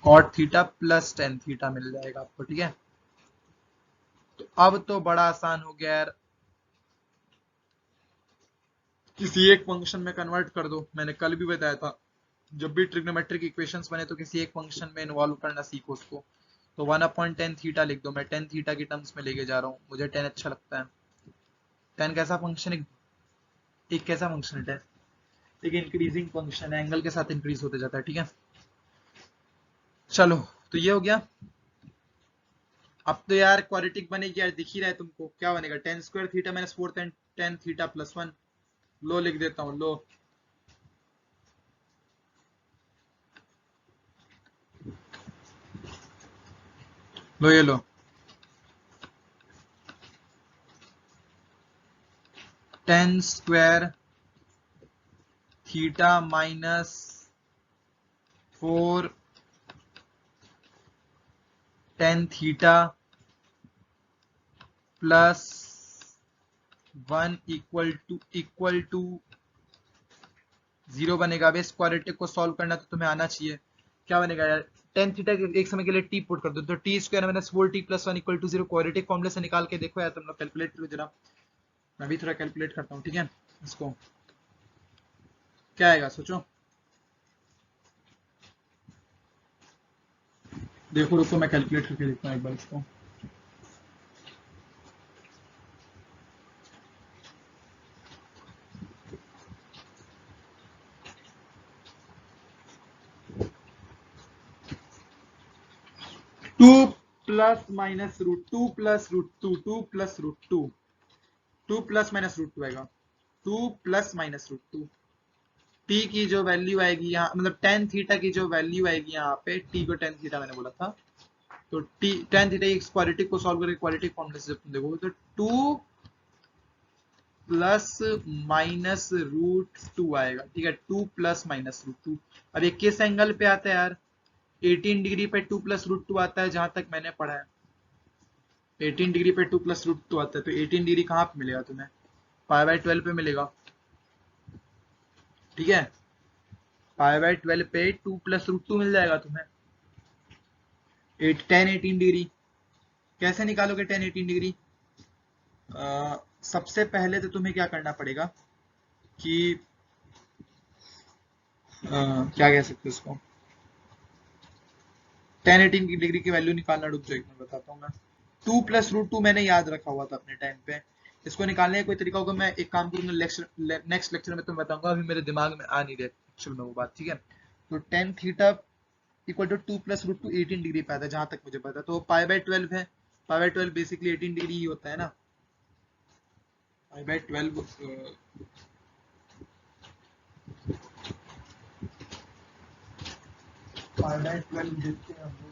cot theta plus tan theta मिल जाएगा आपको, ठीक है। तो अब तो बड़ा आसान हो गया यार, किसी एक फंक्शन में कन्वर्ट कर दो, मैंने कल भी बताया था जब भी ट्रिग्नोमेट्रिक इक्वेशंस बने तो किसी एक फंक्शन में इन्वॉल्व करना सीखो उसको। तो 1/10 थीटा लिख दो, मैं टेन थीटा की टर्म्स में लेके जा रहा हूँ, मुझे टेन अच्छा लगता है। टेन कैसा फंक्शन है, एक कैसा फंक्शन है टेन, एक इंक्रीजिंग फंक्शन है, एंगल के साथ इंक्रीज होते जाता है, ठीक है। चलो तो ये हो गया। अब तो यार क्वाड्रेटिक बनेगी यार, दिख ही रहा है तुमको क्या बनेगा, tan square theta minus four tan theta plus one. लो लिख देता हूँ, लो लो ये लो, tan square theta minus four tan theta plus one equal to zero बनेगा। अब इस क्वाड्रेटिक को सॉल्व करना तो तुम्हें आना चाहिए, क्या बनेगा यार, टेन थीटा एक समय के लिए टी पुट कर दो तो t square minus four t plus one equal to zero, quadratic फॉर्मूले से निकाल के देखो यार तुम लोग, कैलकुलेट करो जरा, मैं भी थोड़ा कैलकुलेट करता हूँ, ठीक है। इसको क्या आएगा सोचो, देखो रुको मैं कैलकुलेट करके देखता हूँ एक बार इसको। Two plus minus root two plus root two, two plus root two, two plus minus root two आएगा, two plus minus root two. T की जो वैल्यू आएगी यहाँ, मतलब टेन थीटा की जो वैल्यू आएगी यहाँ पे, टी को टेन थीटा मैंने बोला था, तो टी टेन थीटा की क्वाड्रेटिक को सॉल्व करके क्वाड्रेटिक फॉर्मूले से जब तुम देखोगे तो two plus minus root two आएगा, ठीक है, two plus minus root two. अब ये किस एंगल पे आता है यार, 18 डिग्री पे टू प्लस रूट टू आता है जहां तक मैंने पढ़ा है, 18 डिग्री पे टू प्लस रूट टू आता है, तो 18 डिग्री कहाँ पे मिलेगा तुम्हें, पाई बाय 12 पे मिलेगा, ठीक है। पाई बाय 12 पे टू प्लस रूट टू मिल जाएगा तुम्हें, टेन 18 डिग्री। कैसे निकालोगे टेन 18 डिग्री, सबसे पहले तो तुम्हें क्या करना पड़ेगा कि क्या कह सकते हो उसको, टेन 18 की डिग्री की वैल्यू निकालना, रुक जाओ एक मिनट बताता हूँ मैं। टू प्लस रूट टू मैंने याद रखा हुआ था अपने टाइम पे, इसको निकालने का कोई तरीका होगा, मैं एक काम करूंगा नेक्स्ट लेक्चर में तुम्हें बताऊंगा, अभी मेरे दिमाग में आ नहीं रहा एक्चुअल में वो बात, ठीक है। तो tan theta equal to two plus root two 18 degree पे आता है जहां तक मुझे पता, तो पाई बाय 12 है, पाई बाय 12 बेसिकली 18 डिग्री ही होता है ना, पाई बाय 12 पाई बाय 12 देखते हैं हम लोग,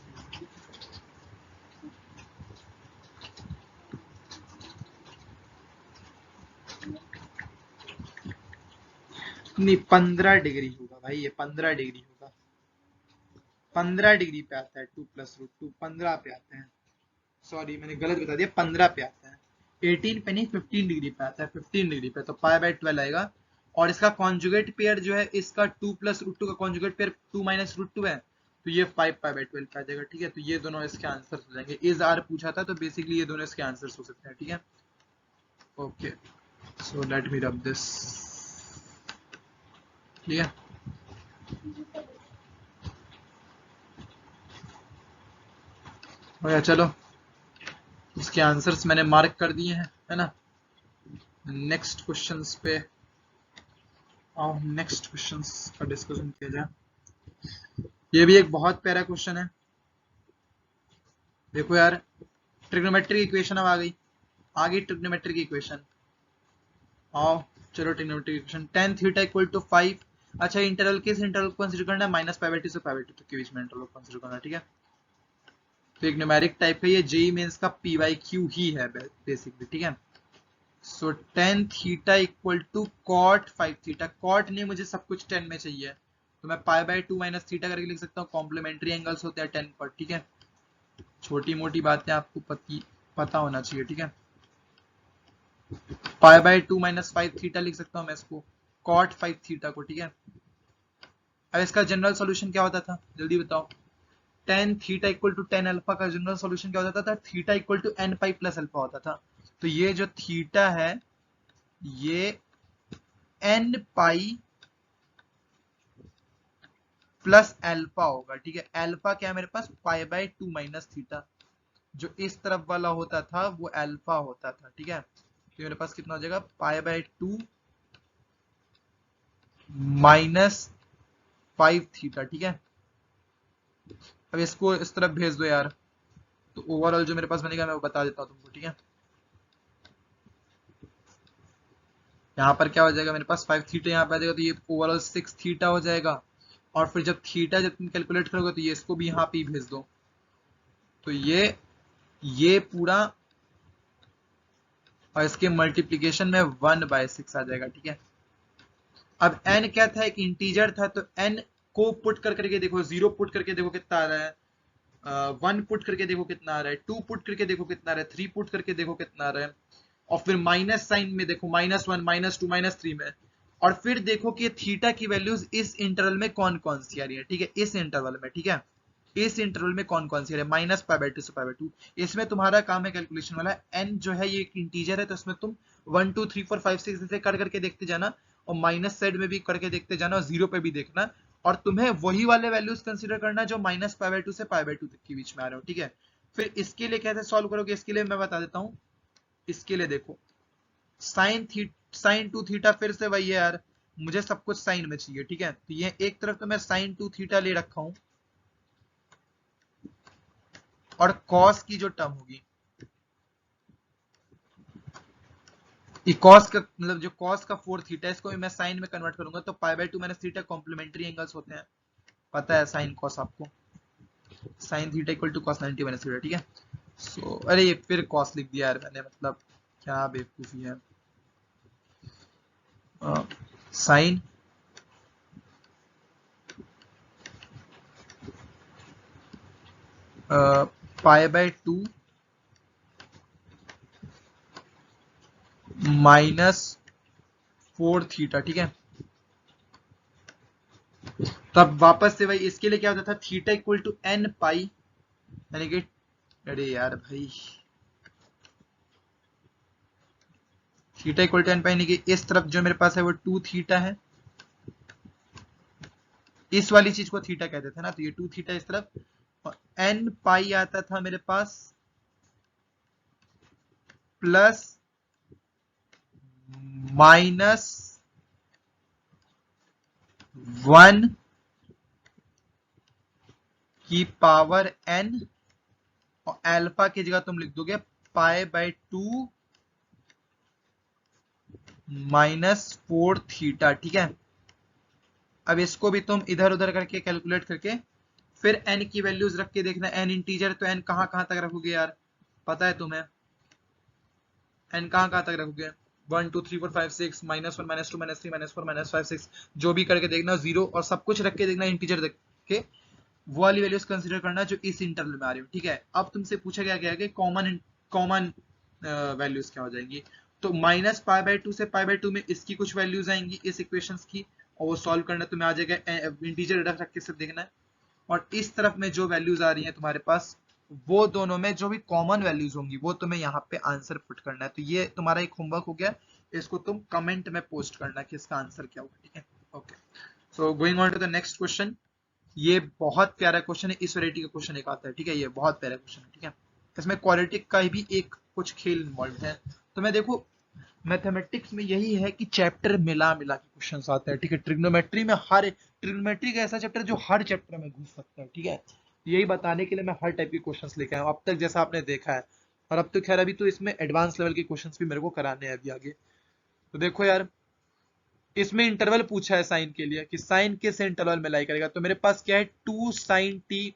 नहीं 15 डिग्री होगा भाई, ये 15 डिग्री होगा, 15 डिग्री पे आता है टू प्लस रूट टू, 15 पे आते हैं, सॉरी मैंने गलत बता दिया, 15 पे आता है, 18 पे नहीं 15 डिग्री पे आता है, 15 डिग्री पे, तो पाई बाय 12 आएगा। और इसका कॉन्जुगेट पेयर जो है, इसका टू प्लस रूट टू का conjugate pair two minus root two है, तो ये 5 पाई/12 आ जाएगा। ठीक है, तो ये दोनों इसके आंसर हो जाएंगे। इज आर पूछा था तो बेसिकली ये दोनों इसके आंसर हो सकते हैं। ठीक है, okay, so let me rub this. ठीक है, हो गया, चलो इसके आंसर्स मैंने मार्क कर दिए हैं, है ना। नेक्स्ट क्वेश्चंस पे आओ, नेक्स्ट क्वेश्चंस का डिस्कशन किया जाए। ये भी एक बहुत प्यारा क्वेश्चन है। देखो यार, ट्रिग्नोमेट्री इक्वेशन अब आ गई ट्रिग्नोमेट्री की इक्वेशन। आओ चलो, trigonometry equation tan theta equal to 5। अच्छा, इंटरवल किस इंटरवल को कंसीडर करना है? -π/2 से π/2 तक के बीच में इंटरवल को कंसीडर करना है। ठीक है, तो एक न्यूमेरिक टाइप है ये, जेईई मेंस का PYQ ही है बेसिकली। ठीक है, so tan theta equal to cot 5 theta. cot नहीं, मुझे सब कुछ 10 में चाहिए, तो मैं π/2 माइनस थीटा करके लिख सकता हूँ। कॉम्प्लीमेंट्री एंगल्स होते हैं tan cot। ठीक है, छोटी मोटी बातें आपको पता होना चाहिए। ठीक है, π/2 माइनस 5 थीटा लिख सकता हूँ मैं इसको, cot 5 थीटा को। ठीक है, अब इसका जनरल सॉल्यूशन क्या होता था, जल्दी बताओ। tan theta equal to tan alpha का जनरल सॉल्यूशन क्या होता था? Theta equal to n pi plus alpha होता था। तो ये जो थीटा है ये n पाई प्लस अल्फा होगा। ठीक है, अल्फा क्या है मेरे पास? π/2 माइनस थीटा। जो इस तरफ वाला होता था वो अल्फा होता था। ठीक है, तो मेरे पास कितना हो जाएगा? π/2 माइनस 5 थीटा। ठीक है, अब इसको इस तरफ भेज दो यार, तो ओवरऑल जो मेरे पास बनेगा मैं वो बता देता हूँ तुमको। ठीक है, यहाँ पर क्या हो जाएगा मेरे पास? 5 थीटा यहाँ पे आ जाएगा, तो ये ओवरऑल 6 थीटा हो जाएगा। और फिर जब थीटा जब तुम कैलकुलेट करोगे तो ये इसको भी यहाँ पे भेज दो, तो ये पूरा और इसके मल्टीप्लीकेशन में 1/6 आ जाएगा। ठीक है, अब n क्या था? एक इंटीजर था, तो n को पुट करके देखो, 0 पुट करके देखो कितना आ रहा है, 1 पुट करके देखो कितना आ रहा है, 2 पुट करके देखो कितना आ रहा है, 3 पुट करके देखो कितना आ रहा है, और फिर माइनस साइन में देखो, -1 -2 -3 में, और फिर देखो कि थीटा की वैल्यूज इस इंटरवल में कौन कौन सी आ रही है। ठीक है, इस इंटरवल में। ठीक है, इस इंटरवल में कौन कौन सी आ रही है? -π/2 से π/2। इसमें तुम्हारा काम है कैलकुलेशन वाला। n जो है ये एक इंटीजर है, तो इसमें तुम 1 2 3 4 5 6 ऐसे कर करके देखते जाना, और माइनस साइड में भी करके देखते जाना, और 0 पे भी देखना, और तुम्हें वही वाले वैल्यूज कंसिडर करना जो -π/2 से π/2 तक के बीच में आ रहे हो। ठीक है, फिर इसके लिए कैसे सॉल्व करोगे? इसके लिए मैं बता देता हूँ। इसके लिए देखो, साइन 2 थीटा, फिर से वही है यार, मुझे सब कुछ साइन में चाहिए। ठीक है, तो ये एक तरफ तो मैं साइन 2 थीटा ले रखा हूं, और कॉस की जो टर्म होगी, कॉस का मतलब जो कॉस का 4 थीटा, इसको भी मैं साइन में कन्वर्ट करूंगा, तो π/2 माइनस थीटा कॉम्प्लीमेंट्री एंगल्स होते हैं, पता है साइन कॉस आपको। Sine theta equal to cos 90 minus theta. ठीक है, सो अरे ये फिर कॉस लिख दिया यार मैंने, मतलब क्या बेवकूफी है। Sine π/2 -4 theta. ठीक है, तो अब वापस से भाई इसके लिए क्या होता था? थीटा इक्वल टू n पाई, यानी कि अरे यार भाई, थीटा इक्वल टू n पाई, यानी कि इस तरफ जो मेरे पास है वो 2 थीटा है, इस वाली चीज को थीटा कहते थे ना, तो ये 2 थीटा इस तरफ, और n पाई आता था मेरे पास प्लस -1 की पावर n, और अल्फा की जगह तुम लिख दोगे π/2 -4 थीटा। ठीक है, अब इसको भी तुम इधर उधर करके कैलकुलेट करके फिर n की वैल्यूज रख के देखना। n इंटीजर, तो n कहां कहां तक रखोगे यार, पता है तुम्हें? n कहां कहां तक रखोगे? 1 2 3 4 5 6 -1 -2 -3 -4 -5 6, जो भी करके देखना, 0 और सब कुछ रख के देखना, इंटीजर रख के वो वाली वैल्यूज कंसीडर करना जो इस इंटरवल में आ रही हो। ठीक है, अब तुमसे पूछा गया क्या है, कॉमन वैल्यूज क्या हो जाएंगी? तो -π/2 से π/2 में इसकी कुछ वैल्यूज आएंगी इस इक्वेशंस की, और वो सॉल्व करना तुम्हें आ जाएगा। इंटीजर रख के सिर्फ देखना है, और इस तरफ में जो वैल्यूज आ रही हैं तुम्हारे पास, वो दोनों में जो भी कॉमन वैल्यूज होंगी वो तुम्हें यहाँ पे आंसर पुट करना है। तो ये तुम्हारा एक होमवर्क हो गया, इसको तुम कमेंट में पोस्ट करना कि इसका आंसर क्या होगा, ठीक है। Okay, so going on to the next question. ये बहुत प्यारा क्वेश्चन है, इस वैरायटी का क्वेश्चन एक आता है, ठीक है, ये बहुत प्यारा क्वेश्चन है, ठीक है। इसमें क्वाड्रेटिक का भी एक कुछ खेल इन्वॉल्व है। तो मैं देखो, मैथमेटिक्स में यही है कि चैप्टर मिला मिला के क्वेश्चंस आते हैं, ठीक है। ट्रिग्नोमेट्री में हर ट्रिग्नोमेट्री का ऐसा चैप्टर जो हर चैप्टर में घुस सकता है, ठीक है। यही बताने के लिए मैं हर टाइप के क्वेश्चंस लेके आया हूं अब तक, जैसा आपने देखा है। और अब तो खैर अभी तो इसमें एडवांस लेवल के क्वेश्चंस भी मेरे को कराने हैं अभी आगे। तो देखो यार, इसमें इंटरवल पूछा है साइन के लिए कि साइन किस इंटरवल में लाई करेगा। तो मेरे पास क्या है, 2 sin t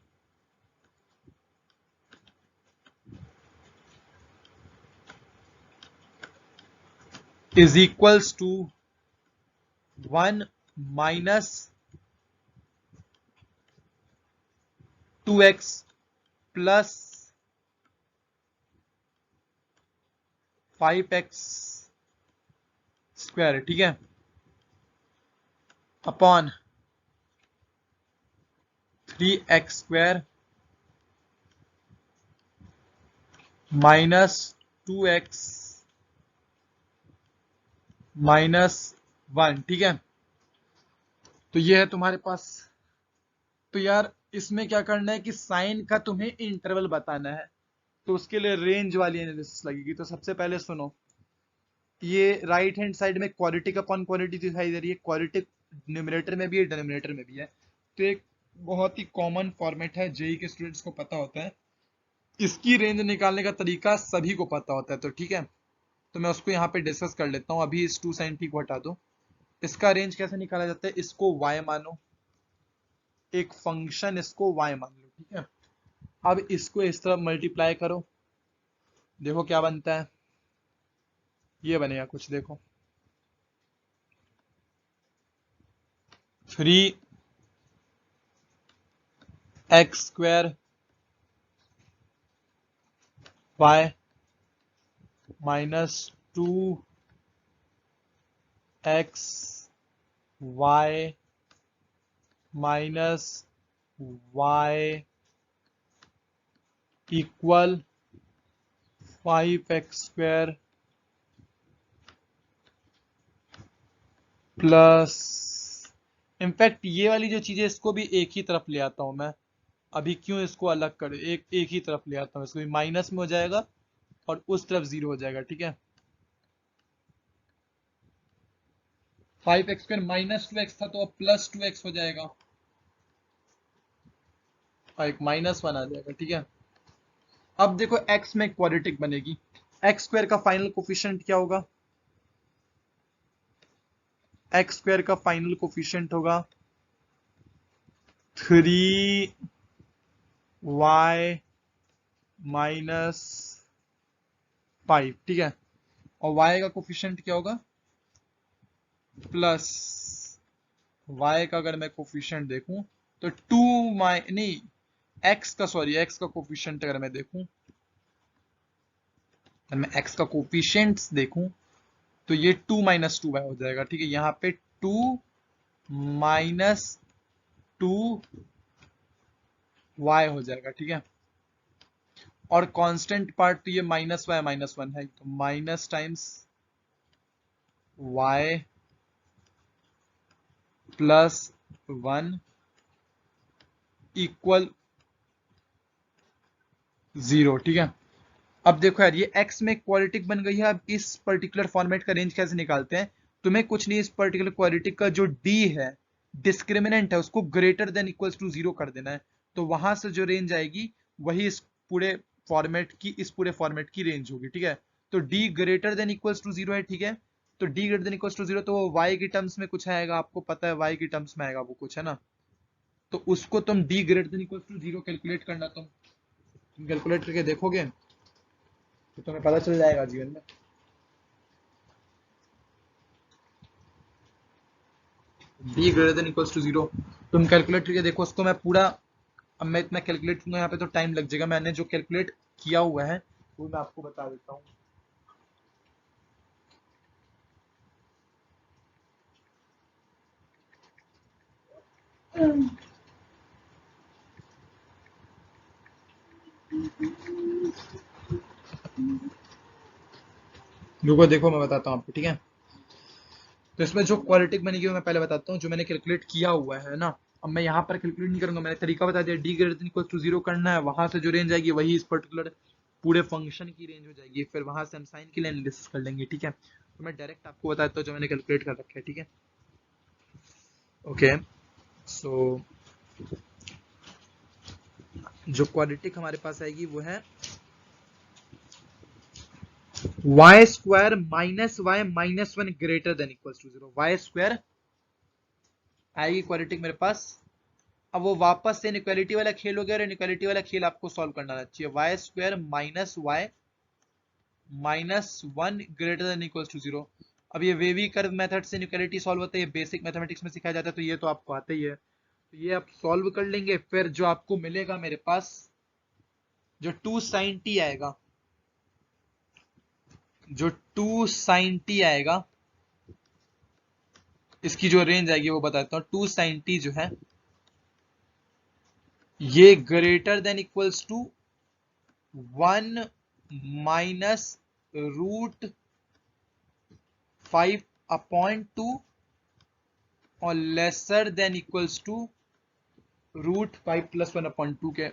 is equals to 1 minus 2x plus 5x square, ठीक है, upon 3x square minus 2x minus 1, ठीक है। तो ये है तुम्हारे पास। तो यार इसमें क्या करना है कि साइन का तुम्हें इंटरवल बताना है, तो उसके लिए रेंज वाली एनालिसिस लगेगी। तो सबसे पहले सुनो, ये राइट हैंड साइड में क्वाड्रेटिक अपॉन क्वाड्रेटिक दिखाई दे रही है, क्वाड्रेटिक न्यूमरेटर में भी है, डिनोमिनेटर में भी है। तो एक बहुत ही कॉमन फॉर्मेट है, जेई के स्टूडेंट्स को पता होता है। इसकी रेंज निकालने का तरीका सभी को पता होता है, तो ठीक है। तो मैं उसको यहाँ पे डिस्कस कर लेता हूँ। अभी इस 2 sin t को हटा दो। इसका रेंज कैसे निकाला जाता है, इसको y मानो, एक फंक्शन इसको y मान लो, ठीक है। अब इसको इस तरह मल्टीप्लाई करो, देखो क्या बनता है। ये बनेगा कुछ, देखो, 3x square y minus 2x y minus y equal 5x square plus, in fact ये वाली जो चीजें इसको भी एक ही तरफ ले आता हूं मैं। अभी क्यों इसको अलग कर, एक एक ही तरफ ले आता हूँ, इसको भी माइनस में हो जाएगा और उस तरफ 0 हो जाएगा, ठीक है। 5x स्क्वायर माइनस 2x था, तो अब प्लस 2x हो जाएगा और एक माइनस 1 आ जाएगा, ठीक है। अब देखो x में क्वाड्रेटिक बनेगी, x स्क्वायर का फाइनल कोफिशिएंट क्या होगा, x स्क्वायर का फाइनल कोफिशिएंट होगा 3y माइनस 5, ठीक है। और y का कोफिशिएंट क्या होगा, प्लस y का अगर मैं कोफिशिएंट देखूं तो 2 माइ नहीं, x का, सॉरी, x का कोफिशिएंट अगर मैं देखूं, अगर मैं x का कोफिशिएंट्स देखूं तो ये 2 माइनस 2y हो जाएगा, ठीक है। यहाँ पे 2 माइनस 2y हो जाएगा, ठीक है। और कांस्टेंट पार्ट तो ये माइनस वन है, तो minus times y plus 1 equal 0, ठीक है। अब देखो यार, ये x में क्वाड्रेटिक बन गई है। अब इस पर्टिकुलर फॉर्मेट का रेंज कैसे निकालते हैं, तुम्हें कुछ नहीं, इस पर्टिकुलर क्वाड्रेटिक का जो d है, डिस्क्रिमिनेंट है, उसको ग्रेटर देन इक्वल्स टू 0 कर देना है। तो वहां से जो रेंज आएगी वही इस पूरे फॉर्मेट की रेंज होगी, ठीक है। तो d greater than equals to 0 है, ठीक है। तो d greater than equals to 0, तो वो y की टर्म्स में कुछ आएगा, आपको पता है y की टर्म्स में आएगा वो कुछ, है ना। तो उसको तुम d greater than equals to 0 calculate करना, तुम कैलकुलेट करके देखोगे तो तुम्हें पता चल जाएगा जीवन में। d greater than equals to 0 तुम कैलकुलेट करके देखो, उसको मैं पूरा, अब मैं इतना कैलकुलेट करूंगा यहाँ पे तो टाइम लग जाएगा। मैंने जो कैलकुलेट किया हुआ है वो मैं आपको बता देता हूँ। रुको देखो मैं बताता हूँ आपको, ठीक है। तो इसमें जो क्वालिटिक बनेगी वो मैं पहले बताता हूँ, जो मैंने कैलकुलेट किया हुआ है ना। अब मैं यहाँ पर कैलकुलेट नहीं करूंगा, मैंने तरीका बता दिया, d greater than equal to 0 करना है, वहां से जो रेंज आएगी वही इस पर्टिकुलर पूरे फंक्शन की रेंज हो जाएगी, फिर वहां से हम साइन के लिए एनालिसिस कर लेंगे, ठीक है। तो मैं डायरेक्ट आपको बताता हूँ जो मैंने कैलकुलेट कर रखा है, ठीक है। ओके, सो जो क्वालिटिक हमारे पास आएगी वो है y square minus y minus one greater than equal to 0। Y square आएगी क्वालिटिक मेरे पास। अब वो वापस से इनइक्वालिटी वाला खेल हो गया, और इनइक्वालिटी वाला खेल आपको सॉल्व करना आना चाहिए। Y square minus y minus one greater than equal to 0। अब ये वेवी कर्व मेथड से इनइक्वालिटी सॉल्व होता है, ये बेसिक मैथमेटिक्स में सिखाया जाता है, तो ये तो आपको आता ही है। तो ये आप सॉल्व कर लेंगे, फिर जो आपको मिलेगा मेरे पास, जो टू साइन टी आएगा, जो टू साइन टी आएगा, इसकी जो रेंज आएगी वो बताता हूँ। टू साइन टी जो है ये greater than equals to one minus root 5/2 और lesser than equals to root 5 plus 1/2 के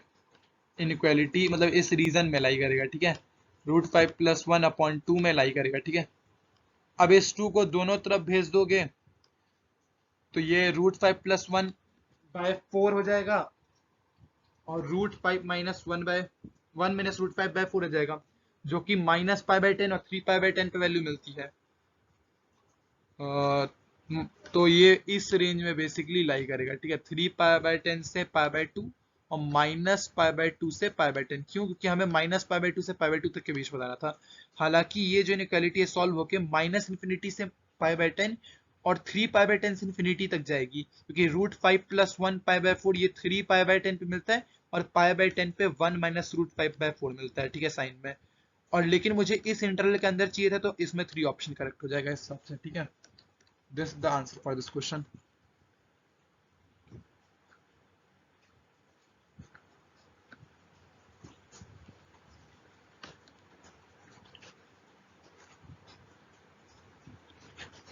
इनइक्वालिटी, मतलब इस रीजन में लाई करेगा, ठीक है। रूट 5 प्लस 1/2 में लाई करेगा, ठीक है। अब इस 2 को दोनों तरफ भेज दोगे तो ये रूट 5 प्लस 1/4 हो जाएगा, और रूट 5 माइनस 1 माइनस रूट 5/4 हो जाएगा, जो कि -π/10 और 3π/10 पे वैल्यू मिलती है। तो ये इस रेंज में बेसिकली लाई करेगा, ठीक है। 3π/10 से π/2 और -π/2 से π/10। क्यों? क्योंकि हमें -π/2 से π/2 तक के बीच बताना था। हालांकि ये जो इनइक्वालिटी है सॉल्व होके -∞ से π/10 और 3π/10 से इन्फिनिटी तक जाएगी, क्योंकि रूट 5 प्लस 1π/4 ये 3π/10 पे मिलता है, और π/10 पे 1 माइनस रूट 5/4 मिलता है, ठीक है, साइन में। और लेकिन मुझे इस इंटरवल के अंदर चाहिए था, तो इसमें 3 ऑप्शन करेक्ट हो जाएगा इस हिसाब से, ठीक है। This is the answer for this question.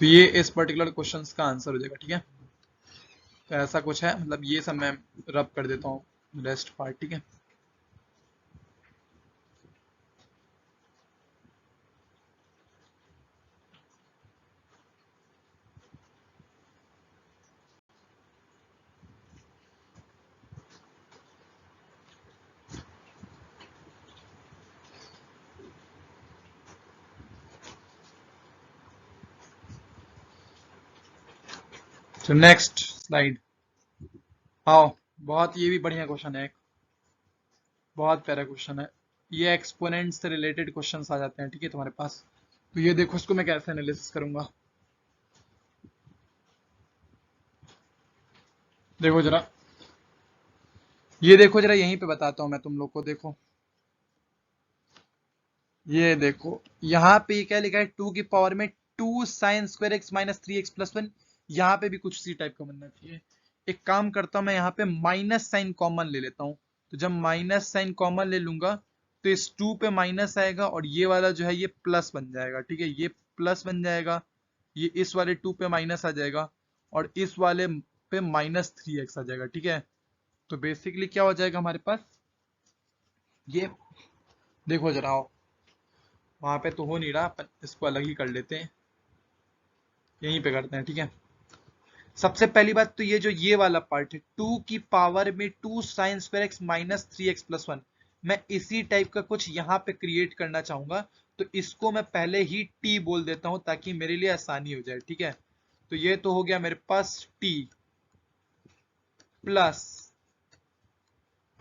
तो ये इस पर्टिकुलर क्वेश्चन का आंसर हो जाएगा, ठीक है। तो ऐसा कुछ है, मतलब ये सब मैं रब कर देता हूँ रेस्ट पार्ट, ठीक है। तो नेक्स्ट स्लाइड आओ। बहुत ये भी बढ़िया क्वेश्चन है, एक बहुत प्यारा क्वेश्चन है। ये एक्सपोनेंट से रिलेटेड क्वेश्चंस आ जाते हैं, ठीक है, तुम्हारे पास। तो ये देखो, इसको मैं कैसे एनालिसिस करूंगा। देखो जरा, ये देखो जरा, यहीं पे बताता हूँ मैं तुम लोग को। देखो, ये देखो, यहाँ पे क्या लिखा है, 2 की पावर में 2 sign square x minus 3x+1। यहाँ पे भी कुछ इसी टाइप का बनना चाहिए। एक काम करता हूँ, मैं यहाँ पे माइनस साइन कॉमन ले लेता हूँ। तो जब माइनस साइन कॉमन ले लूंगा तो इस 2 पे माइनस आएगा, और ये वाला जो है ये प्लस बन जाएगा, ठीक है। ये प्लस बन जाएगा, ये इस वाले 2 पे माइनस आ जाएगा, और इस वाले पे -3x आ जाएगा, ठीक है। तो बेसिकली क्या हो जाएगा हमारे पास, ये देखो जरा, वहां पे तो हो नहीं रहा, अपन इसको अलग ही कर लेते हैं, यहीं पे करते हैं, ठीक है। सबसे पहली बात तो ये वाला पार्ट है, 2 की पावर में 2 sign square x minus 3x+1। मैं इसी टाइप का कुछ यहाँ पे क्रिएट करना चाहूंगा, तो इसको मैं पहले ही t बोल देता हूं ताकि मेरे लिए आसानी हो जाए, ठीक है। तो ये तो हो गया मेरे पास t प्लस,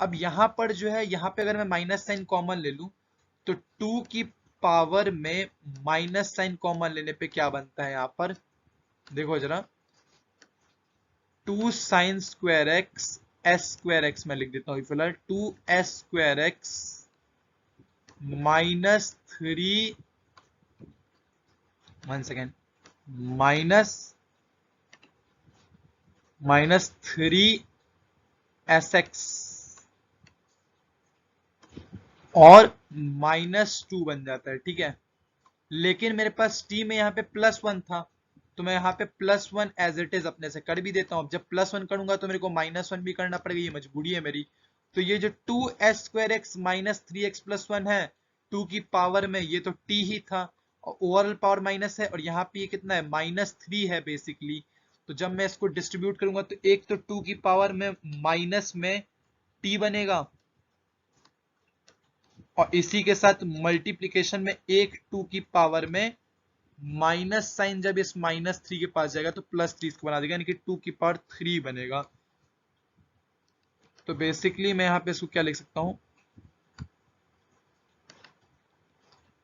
अब यहां पर जो है, यहाँ पे अगर मैं माइनस साइन कॉमन ले लूं तो 2 की पावर में माइनस साइन कॉमन लेने पे क्या बनता है यहाँ पर, देखो जरा, 2 sign square x S square x मैं लिख देता हूँ फिलहाल, 2s² minus 3, 1 second, minus -3sx और -2 बन जाता है, ठीक है। लेकिन मेरे पास टी में यहाँ पे +1 था, तो मैं यहाँ पे +1 एज इट इज अपने से कर भी देता हूँ। अब जब +1 करूंगा तो मेरे को -1 भी करना पड़ेगा, ये मजबूरी है मेरी। तो ये जो 2s² x - 3x+1 है 2 की पावर में, ये तो t ही था और ओवरऑल पावर माइनस है, और यहाँ पे ये कितना है -3 है बेसिकली। तो जब मैं इसको डिस्ट्रीब्यूट करूंगा तो एक तो 2 की पावर में माइनस में t बनेगा, और इसी के साथ मल्टीप्लीकेशन में एक 2 की पावर में माइनस साइन जब इस -3 के पास जाएगा तो +3 इसको बना देगा, यानी कि 2 की पावर 3 बनेगा। तो बेसिकली मैं यहाँ पे इसको क्या लिख सकता हूँ,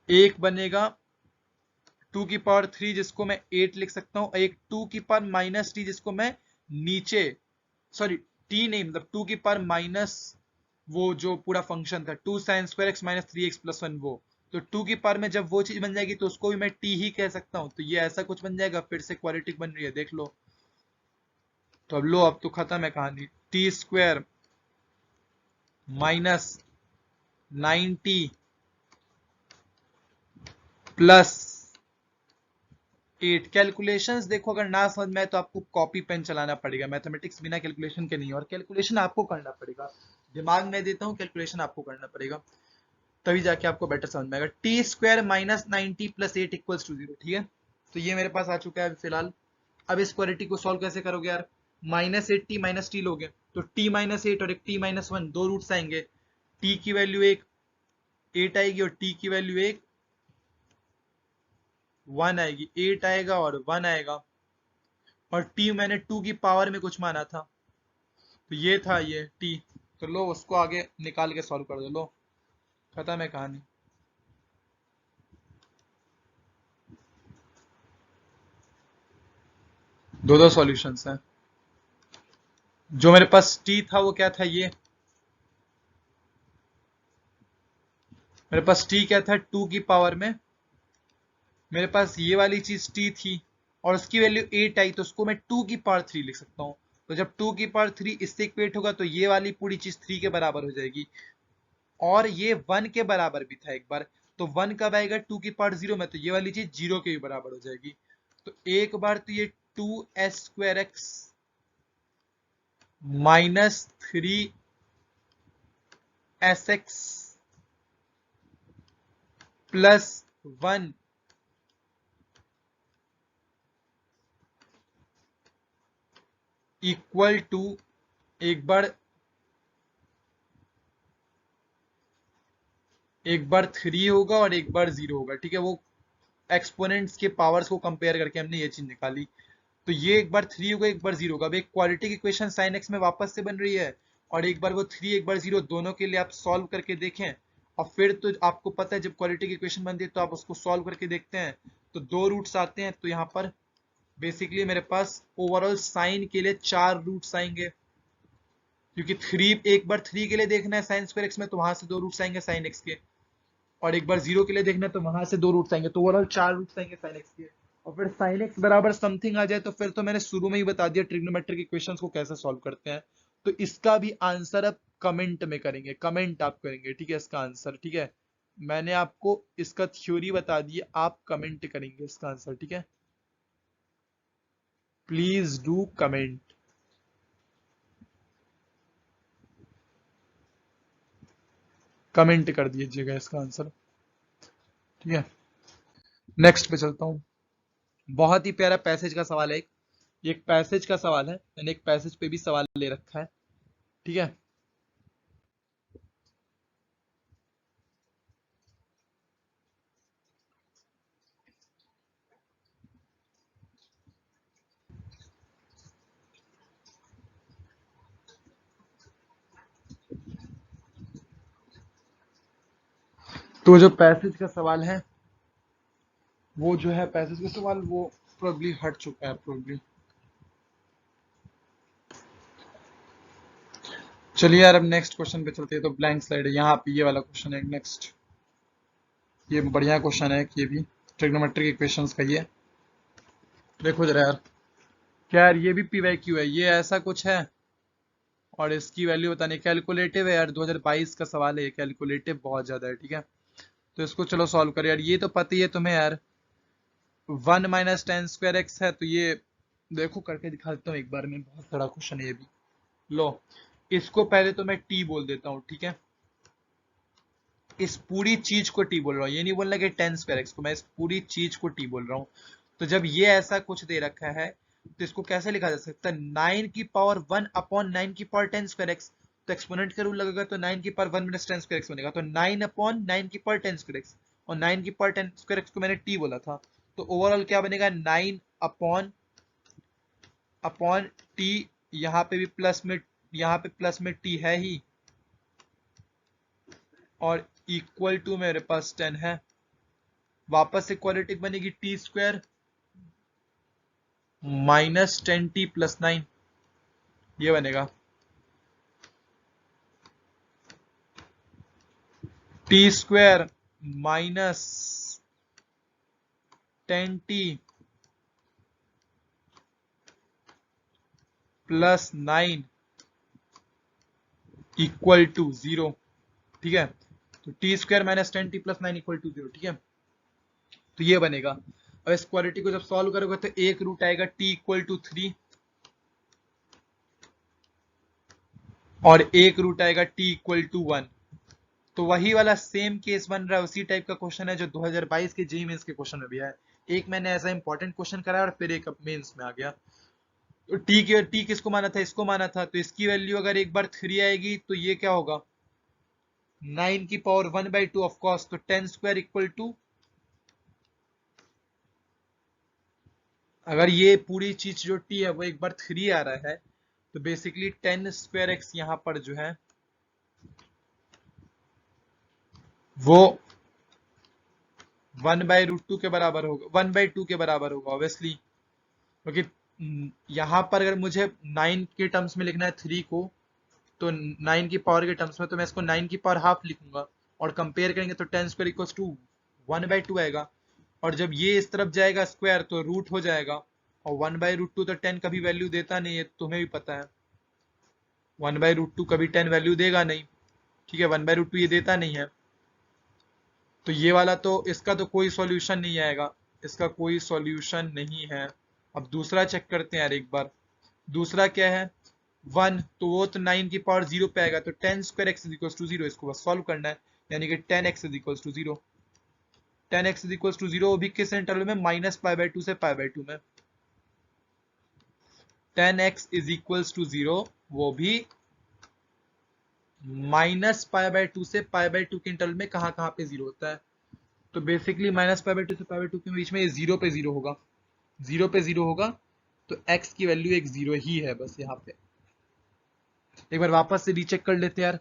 एक बनेगा 2 की पावर 3 जिसको मैं 8 लिख सकता हूँ, एक 2 की पावर -t जिसको मैं नीचे, सॉरी t नहीं, मतलब 2 की पावर माइनस वो जो पूरा फंक्शन था 2sin² x - 3x+1 वो, तो 2 की पावर में जब वो चीज बन जाएगी तो उसको भी मैं t ही कह सकता हूँ। तो ये ऐसा कुछ बन जाएगा, फिर से क्वाड्रेटिक बन रही है, देख लो। तो अब लो, अब तो खत्म है कहानी। t² -9t +8। कैलकुलेशंस देखो, अगर ना समझ में आए तो आपको कॉपी पेन चलाना पड़ेगा। मैथमेटिक्स बिना कैलकुलेशन के नहीं है, और कैलकुलेशन आपको करना पड़ेगा। दिमाग में देता हूँ, कैलकुलेशन आपको करना पड़ेगा, तभी जाके आपको बेटर समझ में आएगा। t² -9t +8 = 0, ठीक है। तो ये मेरे पास आ चुका है फिलहाल। अब इस क्वालिटी को सॉल्व कैसे करोगे यार, -8t -t लोगे तो t -8 और एक t -1, दो रूट्स आएंगे। t की वैल्यू 8 आएगी और t की वैल्यू 1 आएगी। 8 आएगा और 1 आएगा, और t मैंने 2 की पावर में कुछ माना था, तो ये था ये t। तो लो, उसको आगे निकाल के सॉल्व कर दो, लो खत्म है कहानी। दो दो सॉल्यूशंस हैं। जो मेरे पास t था वो क्या था, ये मेरे पास t क्या था, 2 की पावर में मेरे पास ये वाली चीज t थी, और उसकी वैल्यू 8 आई, तो उसको मैं 2 की पावर 3 लिख सकता हूँ। तो जब 2 की पावर 3 इससे इक्वेट होगा तो ये वाली पूरी चीज 3 के बराबर हो जाएगी, और ये 1 के बराबर भी था एक बार। तो 1 कब आएगा 2 की पावर 0 में, तो ये वाली चीज 0 के भी बराबर हो जाएगी। तो एक बार तो ये 2s² x -3sx +1 equal to, एक बार 3 होगा और एक बार 0 होगा, ठीक है। वो एक्सपोनेंट्स के पावर्स को कंपेयर करके हमने ये चीज निकाली। तो ये एक बार 3 होगा, एक बार 0 होगा। अब एक क्वाड्रेटिक इक्वेशन sin x में वापस से बन रही है, और एक बार वो 3 एक बार 0, दोनों के लिए आप सॉल्व करके देखें। और फिर तो आपको पता है जब क्वाड्रेटिक इक्वेशन बनती है तो आप उसको सॉल्व करके देखते हैं, तो दो रूट्स आते हैं। तो यहाँ पर बेसिकली मेरे पास ओवरऑल साइन के लिए 4 रूट्स आएंगे, क्योंकि 3 एक बार 3 के लिए देखना है sin² x में, तो वहां से दो रूट्स आएंगे sin x के, और एक बार 0 के लिए देखना है तो वहां से दो रूट्स आएंगे, तो ओवरऑल 4 रूट्स आएंगे sin x के। और फिर sin x बराबर समथिंग आ जाए तो फिर तो मैंने शुरू में ही बता दिया ट्रिग्नोमेट्रिक इक्वेशंस को कैसे सॉल्व करते हैं। तो इसका भी आंसर अब कमेंट में करेंगे, कमेंट आप करेंगे, ठीक है, इसका आंसर, ठीक है। मैंने आपको इसका थ्योरी बता दी, आप कमेंट करेंगे इसका आंसर, ठीक है। प्लीज डू कमेंट, कमेंट कर दीजिएगा इसका आंसर, ठीक है। नेक्स्ट पे चलता हूँ। बहुत ही प्यारा पैसेज का सवाल है एक, ये एक पैसेज का सवाल है, मैंने एक पैसेज पे भी सवाल ले रखा है, ठीक है। तो जो पैसेज का सवाल है, वो जो है पैसेज का सवाल, वो प्रोबेबली हट चुका है प्रोबेबली। चलिए यार, अब नेक्स्ट क्वेश्चन पे चलते हैं। तो ब्लैंक स्लाइड है यहाँ पे, ये वाला क्वेश्चन है नेक्स्ट। ये बढ़िया क्वेश्चन है, ये भी ट्रिग्नोमेट्रिक इक्वेशंस का। ये देखो जरा यार, क्या यार ये भी PYQ है, ये ऐसा कुछ है, और इसकी वैल्यू बतानी। कैलकुलेटिव है यार, 2022 का सवाल है, ये कैलकुलेटिव बहुत ज्यादा है, ठीक है। तो इसको चलो सॉल्व करें यार, ये तो पता ही है तुम्हें यार, 1 - tan² x है, तो ये देखो करके दिखा देता हूँ एक बार में, बहुत बड़ा क्वेश्चन है ये भी। लो, इसको पहले तो मैं t बोल देता हूँ, ठीक है, इस पूरी चीज को t बोल रहा हूँ, ये नहीं बोलना कि tan²x को, मैं इस पूरी चीज को t बोल रहा हूँ। तो जब ये ऐसा कुछ दे रखा है तो इसको कैसे लिखा जा सकता है, 9⁻1/10²x। तो एक्सपोनेंट का रूल लगेगा, तो 9⁻1 - tan²x बनेगा, तो 9/9 और 9/10² को मैंने t बोला था, तो ओवरऑल क्या बनेगा, 9/t। यहाँ पे भी प्लस में, यहाँ पे प्लस में t है ही, और इक्वल टू मेरे पास 10 है। वापस से क्वाड्रेटिक बनेगी, t² -10t + 9, ये बनेगा t² -10t + 9 इक्वल टू 0, ठीक है। तो t² -10t + 9 इक्वल टू 0, ठीक है, तो ये बनेगा। अब इस क्वाड्रेटी को जब सॉल्व करोगे तो एक रूट आएगा t इक्वल टू 3, और एक रूट आएगा t इक्वल टू 1। तो वही वाला सेम केस बन रहा है, उसी टाइप का क्वेश्चन है जो 2022 के जेईई मेंस के क्वेश्चन में भी है। एक मैंने ऐसा इंपॉर्टेंट क्वेश्चन कराया और फिर एक मेंस में आ गया। तो टी किसको माना था, इसको माना था, तो इसकी वैल्यू अगर एक बार 3 आएगी तो ये क्या होगा, 9⁻1/2 ऑफ कोर्स, तो 10² इक्वल टू, अगर ये पूरी चीज जो t है वो एक बार 3 आ रहा है, तो बेसिकली 10²x यहां पर जो है वो 1/√2 के बराबर होगा, 1/2 के बराबर होगा ऑब्वियसली, क्योंकि यहां पर अगर मुझे 9 के टर्म्स में लिखना है 3 को, तो 9 की पावर के टर्म्स में तो मैं इसको 9 की पावर हाफ लिखूंगा, और कंपेयर करेंगे तो 10² इक्वल्स टू 1/2 आएगा, और जब ये इस तरफ जाएगा स्क्वायर तो रूट हो जाएगा, और 1/√2 तो 10 कभी वैल्यू देता नहीं है, तुम्हें भी पता है 1/√2 कभी 10 वैल्यू देगा नहीं, ठीक है, 1/√2 ये देता नहीं है। तो ये वाला तो, इसका तो कोई सॉल्यूशन नहीं आएगा, इसका कोई सॉल्यूशन नहीं है। अब दूसरा चेक करते हैं यार एक बार, दूसरा क्या है, 1, तो वो तो 9 की पावर 0 पे आएगा, तो 10²x इक्वल्स टू 0, इसको बस सॉल्व करना है, यानी कि 10x equals to 0, 10x equals to 0, वो भी किस इंटरवल में, -π/2 से π/2 में, 10x इक्वल्स टू 0, वो भी -π/2 से π/2 के इंटरवल में, कहाँ कहाँ पे 0 होता है, तो बेसिकली -π/2 से π/2 के बीच में ये 0 पे 0 होगा, 0 पे 0 होगा, तो x की वैल्यू एक 0 ही है बस यहाँ पे। एक बार वापस से रीचेक कर लेते हैं यार,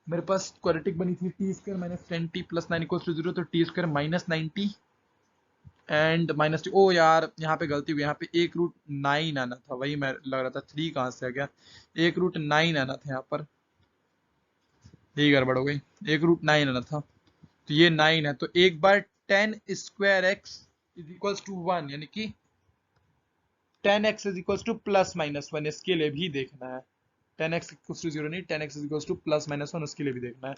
मेरे पास क्वाड्रेटिक बनी थी t² -10t + 9 इक्वल्स टू 0, तो t² -90 एंड -t, ओ यार यहाँ पे गलती हुई, यहाँ पे एक √9 आना था, वही मैं लग रहा था 3 कहाँ से आ गया, एक √9 आना था यहाँ पर, यही गड़बड़ हो गई, एक √9 आना था, तो ये 9 है, तो एक बार 10²x इक्वल्स टू 1, यानी कि 10x इक्वल्स टू +-1, इसके लिए भी देखना है, 10x इक्वल्स टू 0 नहीं, 10x इक्वल्स टू +-1, उसके लिए भी देखना है।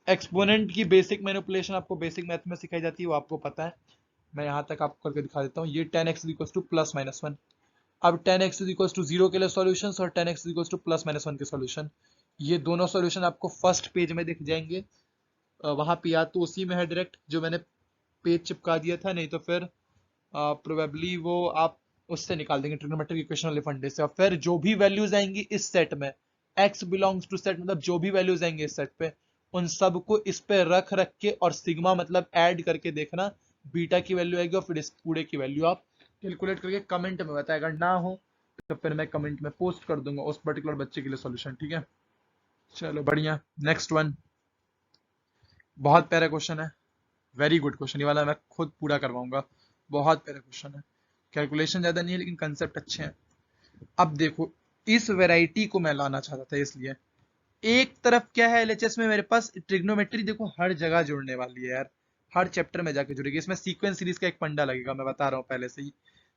एक्सपोनेंट की बेसिक मैनिपुलेशन आपको बेसिक मैथ में सिखाई जाती है, वो आपको पता है, मैं यहाँ तक आपको करके दिखा देता हूँ। ये 10x इक्वल्स टू +-1, अब 10x इक्वल्स टू 0 के लिए सॉल्यूशन और 10x इक्वल्स टू +-1 के सॉल्यूशन, ये दोनों सॉल्यूशन आपको फर्स्ट पेज में दिख जाएंगे, वहां पे या तो उसी में है डायरेक्ट जो मैंने पेज चिपका दिया था, नहीं तो फिर प्रोबेबली वो आप उससे निकाल देंगे ट्रिग्नोमेट्रिक इक्वेशन वाले फंडे से, और फिर जो भी वैल्यूज आएंगी इस सेट में, x बिलोंग्स टू सेट, मतलब जो भी वैल्यूज आएंगे इस सेट पे, उन सबको इस पे रख रख के और सिग्मा मतलब ऐड करके देखना, बीटा की वैल्यू आएगी, और फिर इस पूरे की वैल्यू आप कैलकुलेट करके कमेंट में बताएं, अगर ना हो तो फिर मैं कमेंट में पोस्ट कर दूंगा उस पर्टिकुलर बच्चे के लिए सॉल्यूशन, ठीक है। चलो बढ़िया, नेक्स्ट वन, बहुत प्यारा क्वेश्चन है, वेरी गुड क्वेश्चन, ये वाला मैं खुद पूरा करवाऊंगा, बहुत प्यारा क्वेश्चन है, कैलकुलेशन ज्यादा नहीं है लेकिन कंसेप्ट अच्छे हैं। अब देखो, इस वैरायटी को मैं लाना चाहता था, इसलिए एक तरफ क्या है एलएचएस में मेरे पास ट्रिग्नोमेट्री, देखो हर जगह जुड़ने वाली है यार, हर चैप्टर में जाके जुड़ेगी, इसमें सीक्वेंस सीरीज का एक पंडा लगेगा, मैं बता रहा हूं पहले से ही।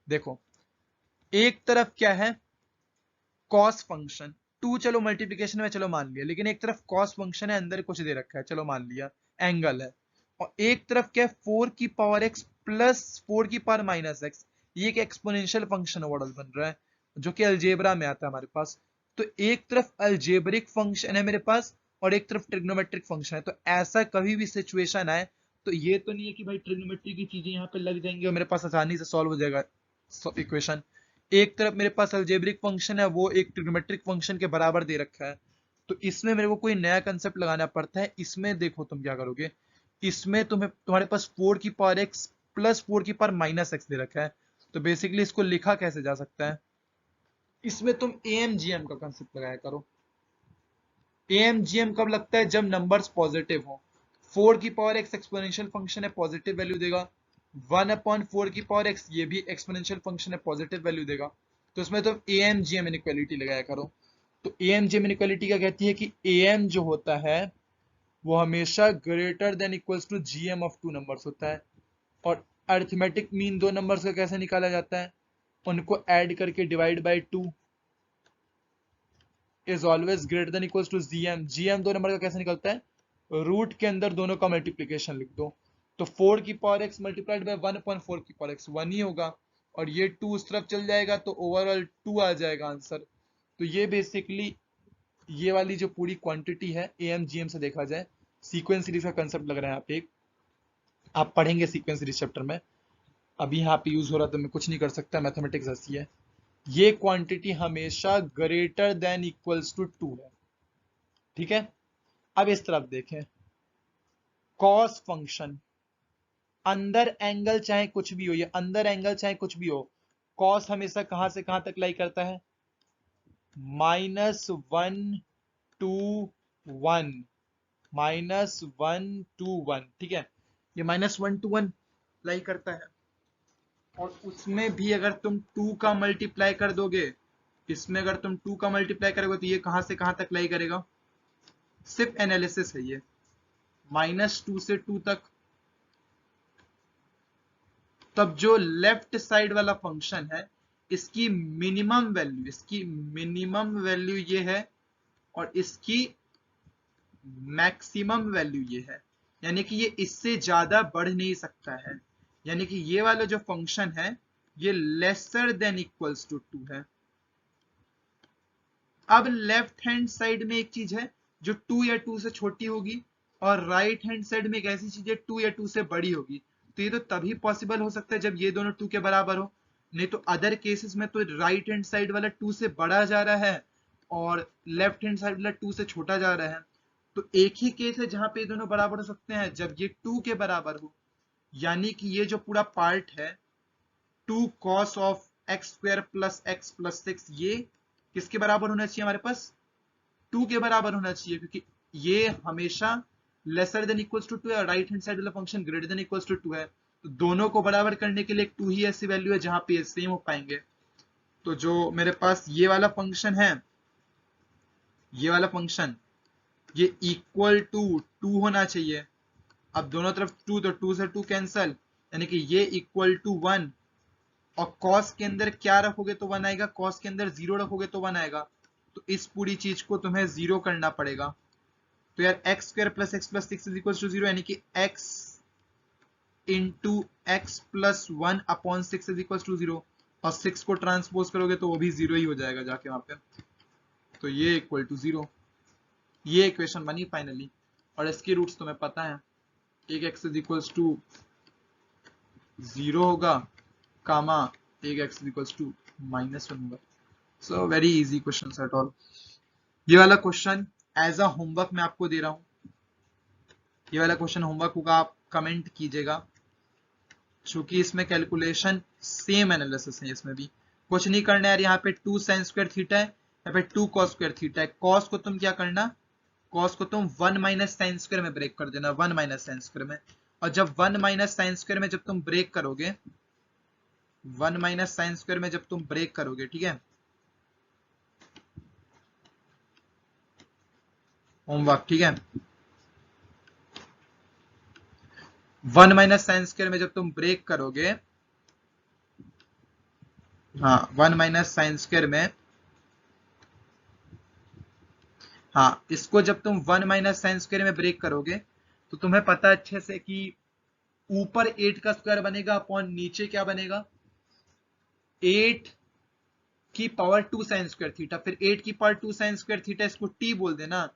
देखो, एक तरफ क्या है, कॉस फंक्शन, 2 चलो मल्टीप्लीकेशन में चलो मान लिया, लेकिन एक तरफ कॉस फंक्शन है, अंदर कुछ दे रखा है, चलो मान लिया, एंगल है, और एक तरफ क्या है 4 की पावर x प्लस 4 की पावर माइनस x, ये एक एक्सपोनेंशियल फंक्शन मॉडल बन रहा है जो कि अलजेब्रा में आता है हमारे पास। तो एक तरफ अलजेब्रिक फंक्शन है मेरे पास और एक तरफ ट्रिग्नोमेट्रिक फंक्शन है, तो ऐसा कभी भी सिचुएशन आए तो ये तो नहीं है कि भाई ट्रिग्नोमेट्री की चीजें यहाँ पे लग जाएंगी और मेरे पास आसानी से सॉल्व हो जाएगा इक्वेशन। एक तरफ मेरे पास अलजेब्रिक फंक्शन है, वो एक ट्रिग्नोमेट्रिक फंक्शन के बराबर दे रखा है, तो इसमें मेरे को कोई नया कंसेप्ट लगाना पड़ता है। इसमें देखो तुम क्या करोगे, इसमें तुम्हारे पास 4 की पावर x प्लस 4 की पावर माइनस x दे रखा है, तो बेसिकली इसको लिखा कैसे जा सकता है, इसमें तुम AMGM का कंसेप्ट लगाया करो। AMGM कब लगता है, जब नंबर्स पॉजिटिव हो। 4 की पावर x एक्सपोनेंशियल फंक्शन है, पॉजिटिव वैल्यू देगा। 1/4 की पावर x ये भी एक्सपोनेंशियल फंक्शन है, पॉजिटिव वैल्यू देगा। तो इसमें तुम AMGM इनइक्वालिटी लगाया करो। तो AMGM इनइक्वालिटी क्या कहती है कि AM जो होता है वो हमेशा greater than equals to GM of two numbers होता है। और अरिथमेटिक मीन दो नंबर्स का कैसे निकाला जाता है, उनको ऐड करके divide by 2 is always greater than equals to GM। GM दो नंबर का कैसे निकलता है, रूट के अंदर दोनों का मल्टीप्लीकेशन लिख दो, तो 4 की पावर x मल्टीप्लाइड बाय 1/4 की पावर x 1 ही होगा, और ये 2 उस तरफ चल जाएगा तो ओवरऑल 2 आ जाएगा आंसर। तो ये बेसिकली ये वाली जो पूरी क्वांटिटी है AMGM से देखा जाए, सीक्वेंस सीरीज का कंसेप्ट लग रहा है यहाँ पे, आप पढ़ेंगे सीक्वेंस सीरीज चैप्टर में, अभी यहाँ पे यूज हो रहा है तो मैं कुछ नहीं कर सकता, मैथमेटिक्स ऐसी है। ये क्वांटिटी हमेशा ग्रेटर देन इक्वल्स टू 2 है, ठीक है। अब इस तरफ देखें, कॉस फंक्शन, अंदर एंगल चाहे कुछ भी हो, ये अंदर एंगल चाहे कुछ भी हो, कॉस हमेशा कहां से कहां तक लाई करता है, -1 to 1, -1 to 1, ठीक है, ये -1 to 1 लाई करता है। और उसमें भी अगर तुम 2 का मल्टीप्लाई कर दोगे, इसमें अगर तुम 2 का मल्टीप्लाई करोगे तो ये कहां से कहां तक लाई करेगा, सिर्फ एनालिसिस है ये, -2 से 2 तक। तब जो लेफ्ट साइड वाला फंक्शन है, इसकी मिनिमम वैल्यू ये है और इसकी मैक्सिमम वैल्यू ये है, यानी कि ये इससे ज्यादा बढ़ नहीं सकता है, यानी कि ये वाला जो फंक्शन है ये लेसर देन इक्वल्स टू 2 है। अब लेफ्ट हैंड साइड में एक चीज है जो 2 या 2 से छोटी होगी, और राइट हैंड साइड में एक ऐसी चीज है 2 या 2 से बड़ी होगी। तो ये तो तभी पॉसिबल हो सकता है जब ये दोनों 2 के बराबर हो, नहीं तो अदर केसेस में तो राइट हैंड साइड वाला 2 से बड़ा जा रहा है और लेफ्ट हैंड साइड वाला 2 से छोटा जा रहा है। तो एक ही केस है जहां पे ये दोनों बराबर हो सकते हैं, जब ये 2 के बराबर हो, यानी कि ये जो पूरा पार्ट है 2 cos of x² plus x plus 6, ये किसके बराबर होना चाहिए हमारे पास, 2 के बराबर होना चाहिए, क्योंकि ये हमेशा लेसर देन इक्वल्स टू 2 है और राइट हैंड साइड वाला function greater than equals to 2 है। तो दोनों को बराबर करने के लिए 2 ही ऐसी वैल्यू है जहां पे ये सेम हो पाएंगे। तो जो मेरे पास ये वाला फंक्शन है, ये वाला फंक्शन ये इक्वल टू 2 होना चाहिए। अब दोनों तरफ 2, तो 2 से 2 कैंसल, यानी कि ये इक्वल टू 1, और cos के अंदर क्या रखोगे तो 1 आएगा, cos के अंदर 0 रखोगे तो 1 आएगा। तो इस पूरी चीज को तुम्हें 0 करना पड़ेगा। तो यार x² plus x plus 6 is equal to 0, यानी कि x into x plus 1 upon 6 is equal to 0, और 6 को ट्रांसपोज करोगे तो वो भी 0 ही हो जाएगा जाके वहां पे। तो ये इक्वल टू 0, ये इक्वेशन बनी फाइनली। और इसकी रूट्स तुम्हें पता है, एक x इज इक्वल टू 0 होगा, कामा एक x इज इक्वल टू -1 होगा। So very easy question at all. ये वाला क्वेश्चन एज अ होमवर्क मैं आपको दे रहा हूं, ये वाला क्वेश्चन होमवर्क होगा, आप कमेंट कीजिएगा, चूंकि इसमें कैलकुलेशन सेम एनालिसिस है, इसमें भी कुछ नहीं करना है यार। यहाँ पे 2 sin स्क्वायर थीटा है, यहाँ पे 2 cos स्क्वायर थीटा है। cos को तुम क्या करना, cos को तुम 1 माइनस साइन स्क्वायर में ब्रेक कर देना, 1 माइनस साइन स्क्वायर में। और जब 1 माइनस साइन स्क्वायर में जब तुम ब्रेक करोगे, 1 माइनस साइन स्क्वायर में जब तुम ब्रेक करोगे, ठीक है, होमवर्क, ठीक है, 1 माइनस साइन स्क्वायर में जब तुम ब्रेक करोगे, हाँ 1 माइनस साइन स्क्वायर में, हाँ इसको जब तुम 1 माइनस साइन स्क्वायर में ब्रेक करोगे तो तुम्हें पता है अच्छे से कि ऊपर 8 का स्क्वायर बनेगा अपॉन नीचे क्या बनेगा, 8 की पावर 2 साइन स्क्वायर थीटा, फिर 8 की पावर 2 साइन स्क्वायर थीटा, इसको t बोल देना,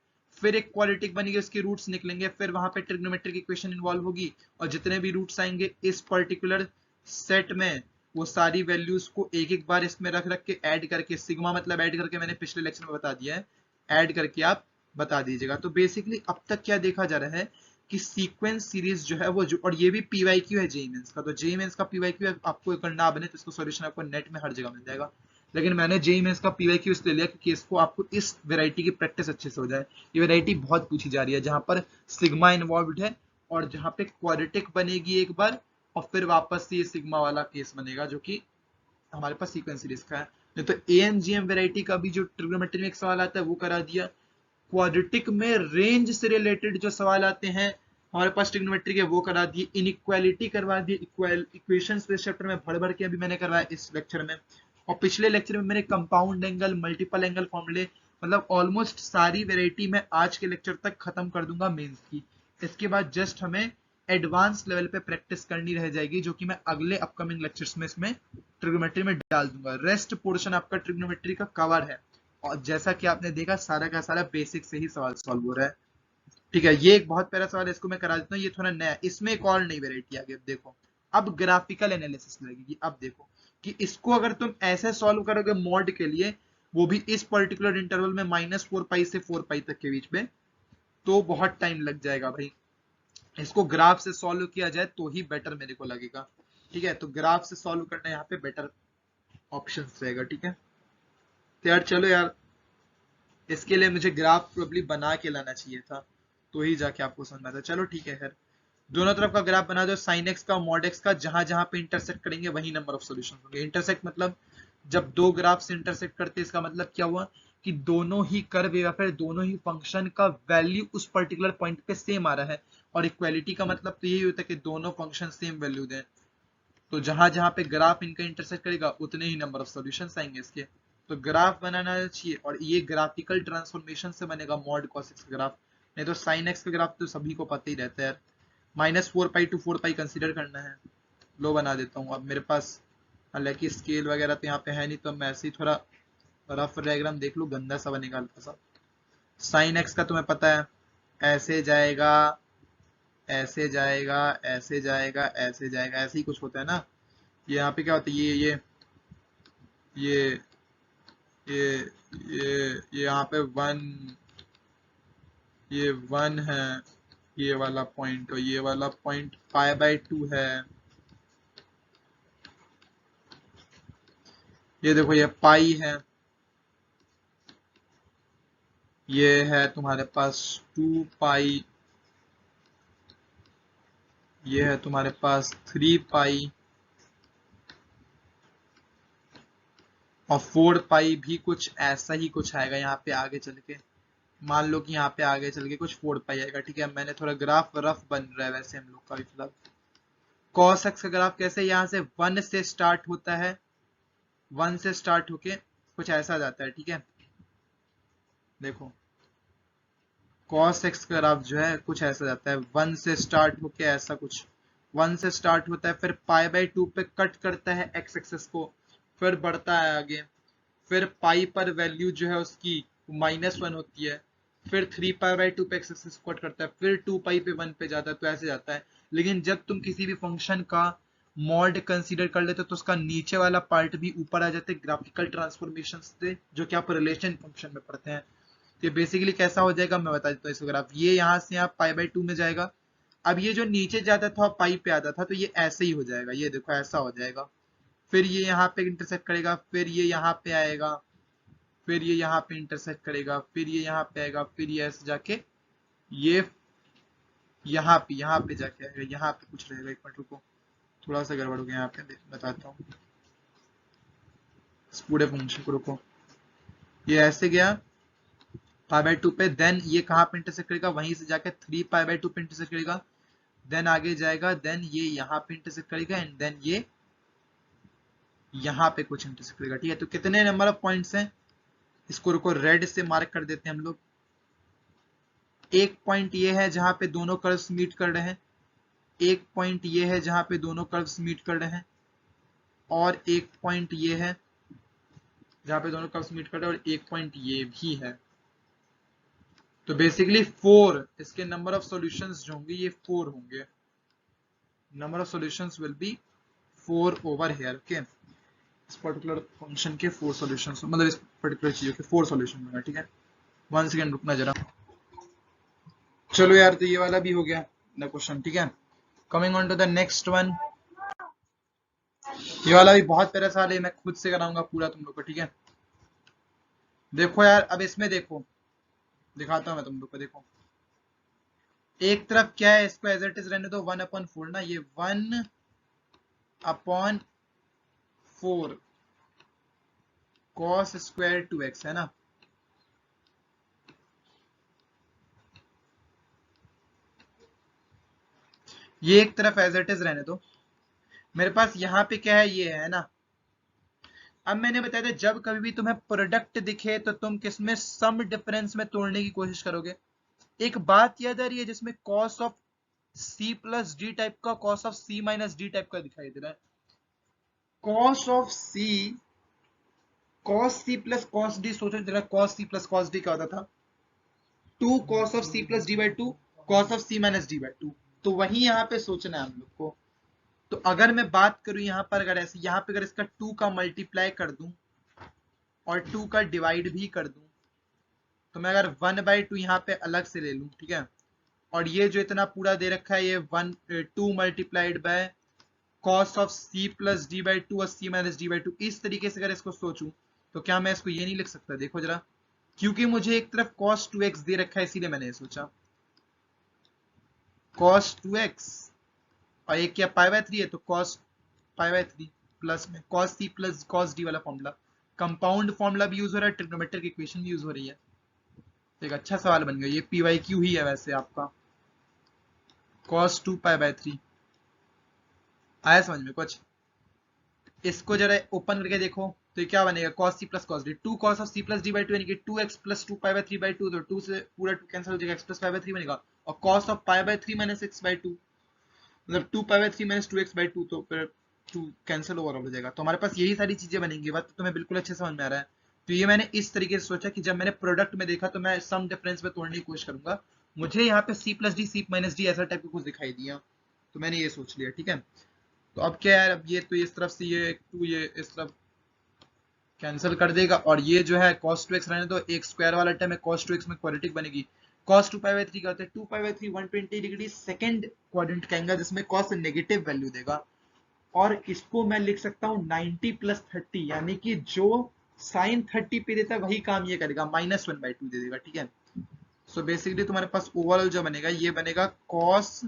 फिर एक क्वाड्रेटिक बनेगी, उसके रूट्स निकलेंगे, फिर वहां पे ट्रिग्नोमेट्रिक इक्वेशन इन्वॉल्व होगी, और जितने भी रूट्स आएंगे इस पर्टिकुलर सेट में वो सारी वैल्यूज को एक एक बार इसमें रख रख के ऐड करके, सिग्मा मतलब ऐड करके, मैंने पिछले लेक्चर में बता दिया है, ऐड करके आप बता दीजिएगा। तो बेसिकली अब तक क्या देखा जा रहा है कि सीक्वेंस सीरीज जो है वो जो, और ये भी पीवाईक्यू है जेई मेंस का, तो जेई मेंस का पीवाईक्यू आपको करना बने तो इसको सॉल्यूशन आपको नेट में हर जगह मिल जाएगा, लेकिन मैंने जेई मेंस का पीवाईक्यू इसलिए लिया क्योंकि इसको आपको इस वैरायटी की प्रैक्टिस अच्छे से हो जाए। ये वैरायटी बहुत पूछी जा रही है जहां पर सिग्मा इन्वॉल्व है और जहां पे क्वाड्रेटिक बनेगी एक बार और फिर वापस से ये सिग्मा वाला केस बनेगा जो कि हमारे पास सीक्वेंस सीरीज का है। नहीं तो एएनजीएम वैरायटी का भी जो ट्रिग्नोमेट्री में एक सवाल आता है वो करा दिया। क्वाड्रेटिक में रेंज से रिलेटेड जो सवाल आते हैं हमारे पास ट्रिग्नोमेट्री के वो करा दिए, इनइक्वालिटी करवा दिए, इक्वेशंस पे चैप्टर में भर भर के अभी मैंने करवाया इस लेक्चर में, और पिछले लेक्चर में मैंने कंपाउंड एंगल, मल्टीपल एंगल फॉर्मूले, मतलब ऑलमोस्ट सारी वैरायटी मैं आज के लेक्चर तक खत्म कर दूंगा मेंस की। इसके बाद जस्ट हमें एडवांस लेवल पे प्रैक्टिस करनी रह जाएगी जो कि मैं अगले अपकमिंग लेक्चर्स में इसमें ट्रिग्नोमेट्री में डाल दूंगा। रेस्ट पोर्शन आपका ट्रिग्नोमेट्री का कवर है और जैसा कि आपने देखा सारा का सारा बेसिक से ही सवाल सॉल्व हो रहा है। ठीक है, ये एक बहुत प्यारा सवाल है, इसको मैं करा देता हूँ, ये थोड़ा नया, इसमें एक और नई वेरायटी आ गई। अब देखो, अब ग्राफिकल एनालिसिस लगेगी। अब देखो कि इसको अगर तुम ऐसे सॉल्व करोगे मॉड के लिए, वो भी इस पर्टिकुलर इंटरवल में -4 पाई से 4 पाई तक के बीच में, तो बहुत टाइम लग जाएगा भाई। इसको ग्राफ से सॉल्व किया जाए तो ही बेटर मेरे को लगेगा। ठीक है, तो ग्राफ से सॉल्व करना यहाँ पे बेटर ऑप्शन रहेगा। ठीक है, तो यार चलो यार, इसके लिए मुझे ग्राफ प्रोबेबली बना के लाना चाहिए था तो ही जाके आपको समझ आता। चलो ठीक है, खैर दोनों तरफ का ग्राफ बना दो, साइन एक्स का मॉड एक्स का, जहां जहां पे इंटरसेक्ट करेंगे वही नंबर ऑफ सॉल्यूशन होंगे। इंटरसेक्ट मतलब जब दो ग्राफ से इंटरसेक्ट करते हैं, इसका मतलब क्या हुआ कि दोनों ही कर्व या फिर दोनों ही फंक्शन का वैल्यू उस पर्टिकुलर पॉइंट पे सेम आ रहा है, और इक्वालिटी का मतलब तो यही होता है कि दोनों फंक्शन सेम वैल्यू दें। तो जहां जहां पे ग्राफ इनका इंटरसेक्ट करेगा उतने ही नंबर ऑफ सॉल्यूशंस आएंगे इसके। तो ग्राफ बनाना चाहिए, और ये ग्राफिकल ट्रांसफॉर्मेशन से बनेगा मॉड कॉस एक्स का ग्राफ, नहीं तो साइन एक्स का ग्राफ तो सभी को पता ही रहता है यार। -4 पाई to 4 पाई कंसीडर करना है। लो बना देता हूँ। अब मेरे पास हालांकि स्केल वगैरह तो यहाँ पे है नहीं, तो मैं ऐसे ही थोड़ा रफ डायग्राम देख लूँ, गंदा सा बनेगा हल्का सा। साइन एक्स का तुम्हें पता है, ऐसे जाएगा, ऐसे जाएगा, ऐसे जाएगा, ऐसे जाएगा, ऐसे ही कुछ होता है ना। ये यहाँ पे क्या होता है, ये ये ये यहाँ पे 1, ये 1 है, ये वाला पॉइंट और ये वाला पॉइंट π/2 है। ये देखो ये पाई है, ये है तुम्हारे पास 2 पाई, ये है तुम्हारे पास 3 पाई, और 4 पाई भी कुछ ऐसा ही कुछ आएगा यहाँ पे आगे चल के। मान लो कि यहाँ पे आगे चल के कुछ 4 पाई आएगा। ठीक है, मैंने थोड़ा ग्राफ रफ बन रहा है वैसे हम लोग का भी फिलहाल। कॉस एक्स का ग्राफ कैसे, यहाँ से 1 से स्टार्ट होता है, 1 से स्टार्ट होके कुछ ऐसा जाता है। ठीक है, देखो कॉस एक्स का ग्राफ जो है कुछ ऐसा जाता है, 1 से स्टार्ट होके ऐसा कुछ, 1 से स्टार्ट होता है, फिर π/2 पे कट करता है एक्स एक्सेस को, फिर बढ़ता है आगे, फिर पाई पर वैल्यू जो है उसकी -1 होती है, फिर 3 π/2 पे एक्स एक्सेस को कट करता है, फिर 2 पाई पे 1 पे जाता है, तो ऐसे जाता है। लेकिन जब तुम किसी भी फंक्शन का मॉड कंसीडर कर लेते हो तो उसका नीचे वाला पार्ट भी ऊपर आ जाते हैं ग्राफिकल ट्रांसफॉर्मेशन से, जो कि आप रिलेशन फंक्शन में पढ़ते हैं। तो बेसिकली कैसा हो जाएगा मैं बता देता हूँ इसका ग्राफ। ये यहाँ से यहाँ π/2 में जाएगा, अब ये जो नीचे जाता था पाई पे आता था तो ये ऐसे ही हो जाएगा, ये देखो ऐसा हो जाएगा, फिर ये यहाँ पे इंटरसेक्ट करेगा, फिर ये यहाँ पे आएगा, फिर ये यहाँ पे इंटरसेक्ट करेगा, फिर ये यहाँ पे आएगा, फिर ये ऐसे जाके ये यहाँ पे जाके आएगा, यहाँ पे कुछ रहेगा। एक मिनट रुको, थोड़ा सा गड़बड़ हो गया यहाँ पे, बताता हूँ इस पूरे फंक्शन को। रुको, ये ऐसे गया π/2 पे, देन ये कहाँ पे इंटरसेक्ट करेगा, वहीं से जाके 3 π/2 पे इंटरसेक्ट करेगा, देन आगे जाएगा, देन ये यहाँ पे इंटरसेक्ट करेगा, एंड देन ये यहाँ पे कुछ इंटरसेक्ट करेगा। ठीक है, तो कितने नंबर ऑफ पॉइंट्स हैं, इसको रुको रेड से मार्क कर देते हैं हम लोग। एक पॉइंट ये है जहां पे दोनों कर्व्स मीट कर रहे हैं, एक पॉइंट ये है जहां पे दोनों कर्व्स मीट कर रहे हैं, और एक पॉइंट ये है जहां पे दोनों कर्व्स मीट कर रहे हैं, और एक पॉइंट ये भी है। तो बेसिकली 4 इसके नंबर ऑफ सॉल्यूशंस जो होंगे ये 4 होंगे। Number of solutions will be 4 over here. Okay, इस पर्टिकुलर फंक्शन के 4 सॉल्यूशंस, मतलब इस पर्टिकुलर चीजों के 4 सॉल्यूशन होंगे। ठीक है, वन सेकेंड रुकना जरा। चलो यार, तो ये वाला भी हो गया ना क्वेश्चन। ठीक है, coming on to the next one. ये वाला भी बहुत प्यारा सवाल है, मैं खुद से कराऊंगा पूरा तुम लोग को। ठीक है, देखो यार, अब इसमें देखो, दिखाता हूं मैं तुम लोग को। देखो, एक तरफ क्या है, इसको एज इट इज रहने दो, 1/4 ना, ये 1/4 cos स्क्वायर 2x है ना। ये एक तरफ एज इट इज रहने दो। मेरे पास यहाँ पे क्या है, ये है ना। अब मैंने बताया था, जब कभी भी तुम्हें प्रोडक्ट दिखे तो तुम किसमें, सम डिफरेंस में तोड़ने की कोशिश करोगे। एक बात याद आ रही है, जिसमें cos of c plus D type का, cos of c minus D type का दिखाई दे रहा है। cos of c, cos c plus cos d, सोचो जरा, cos c plus cos d क्या होता था, 2 cos of c plus D by 2 cos of c minus D by 2। तो वही यहाँ पे सोचना है हम लोग को। तो अगर मैं बात करूं यहाँ पर, अगर ऐसे यहाँ पे अगर इसका 2 का मल्टीप्लाई कर दूं और 2 का डिवाइड भी कर दूं, तो मैं अगर 1/2 यहाँ पे अलग से ले लूं, ठीक है, और ये जो इतना पूरा दे रखा है, ये 2 multiplied by cos of c plus D by 2 और c माइनस डी बाई 2, इस तरीके से अगर इसको सोचूं, तो क्या मैं इसको ये नहीं लिख सकता? देखो जरा, क्योंकि मुझे एक तरफ cos 2x दे रखा है, इसीलिए मैंने ये सोचा cos 2x, और एक क्या π/3 है, तो cos π/3 प्लस में cos c plus cos d वाला फॉर्मूला, कंपाउंड फॉर्मूला भी यूज हो रहा है, ट्रिग्नोमेट्रिक इक्वेशन भी यूज हो रही है। तो एक अच्छा सवाल बन गया, ये PYQ ही है वैसे आपका, cos 2π/3। आया समझ में कुछ? इसको जरा ओपन करके देखो, तो ये क्या बनेगा, cos c plus cos d, 2 cos of c plus d by 2 यानी कि 2x प्लस 2π/3/2, तो 2 से पूरा 2 कैंसिल हो जाएगा, x प्लस π/3 बनेगा, और cos ऑफ π/3 माइनस x/2, मतलब 2π/3 माइनस 2x/2, तो फिर 2 कैंसिल ओवर हो जाएगा। तो हमारे पास यही सारी चीजें बनेंगी। बात तो तुम्हें बिल्कुल अच्छे समझ में आ रहा है। तो ये मैंने इस तरीके से सोचा कि जब मैंने प्रोडक्ट में देखा तो मैं सम डिफरेंस में तोड़ने की कोशिश करूंगा। मुझे यहाँ पे c plus D, c minus D ऐसा टाइप का कुछ दिखाई दिया, तो मैंने ये सोच लिया। ठीक है, तो अब क्या है, अब ये तो इस तरफ से ये 2 ये इस तरफ कैंसिल कर देगा, और ये जो है cos 2x रहने दो, एक स्क्वायर वाला टर्म है, cos 2x में क्वाड्रेटिक बनेगी। cos 2π/3 का होता है 2π/3 120 डिग्री सेकंड क्वाड्रेंट कहेंगे, जिसमें cos नेगेटिव वैल्यू देगा, और इसको मैं लिख सकता हूँ 90 प्लस 30, यानी कि जो साइन 30 पे देता है वही काम ये करेगा, -1/2 दे देगा। ठीक है, सो बेसिकली तुम्हारे पास ओवरऑल जो बनेगा, ये बनेगा cos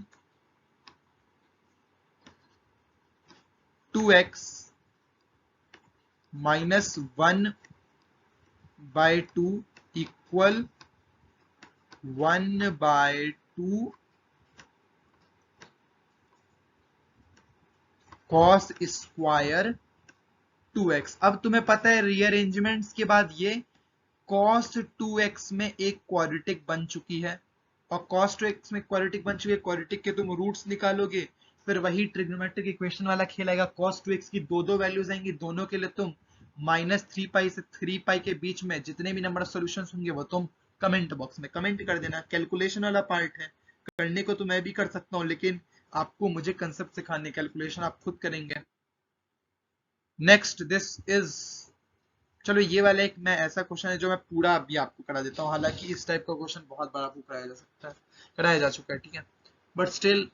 2x -1/2 equal 1/2 cos square 2x। अब तुम्हें पता है रीअरेंजमेंट्स के बाद ये cos 2x में एक क्वाड्रेटिक बन चुकी है, और cos 2x में क्वाड्रेटिक बन चुकी है, क्वाड्रेटिक के तुम रूट्स निकालोगे, फिर वही ट्रिग्नोमेट्रिक इक्वेशन वाला खेल आएगा। cos 2x की दो वैल्यूज आएंगी, दोनों के लिए तुम -3π से 3π के बीच में जितने भी नंबर ऑफ सॉल्यूशंस होंगे वो तुम कमेंट बॉक्स में कमेंट कर देना। कैलकुलेशन वाला पार्ट है, करने को तो मैं भी कर सकता हूँ, लेकिन आपको मुझे कंसेप्ट सिखाने, कैलकुलेशन आप खुद करेंगे। नेक्स्ट दिस इज, चलो ये वाला एक मैं ऐसा क्वेश्चन है जो मैं पूरा अभी आपको करा देता हूँ। हालांकि इस टाइप का क्वेश्चन बहुत बार आपको कराया जा सकता है, कराया जा चुका है। ठीक है, बट स्टिल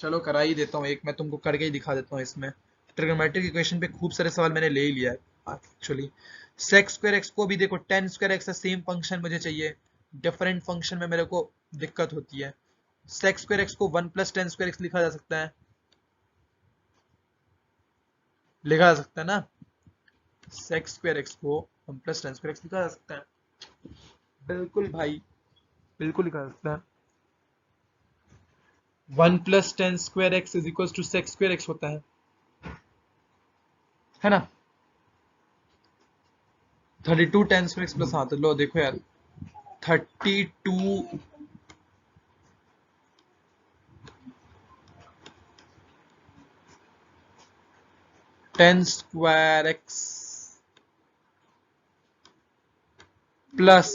चलो करा ही देता हूँ, एक मैं तुमको करके ही दिखा देता हूँ। इसमें ट्रिग्नोमेट्रिक इक्वेशन पे खूब सारे सवाल मैंने ले ही लिया है एक्चुअली। सेक स्क्वायर एक्स को भी देखो, ten square x same function मुझे चाहिए, डिफरेंट फंक्शन में मेरे को दिक्कत होती है। सेक स्क्वायर एक्स को 1 + tan स्क्वायर एक्स लिखा जा सकता है, लिखा जा सकता है ना, सेक स्क्वायर एक्स को 1 + tan स्क्वायर एक्स लिखा जा सकता है, बिल्कुल भाई, बिल्कुल लिखा जा सकता है। 1 + tan square x is equal to sec square x होता है ना। 32 tan स्क्वायर एक्स प्लस, हाँ तो लो देखो यार, 32 10 square x plus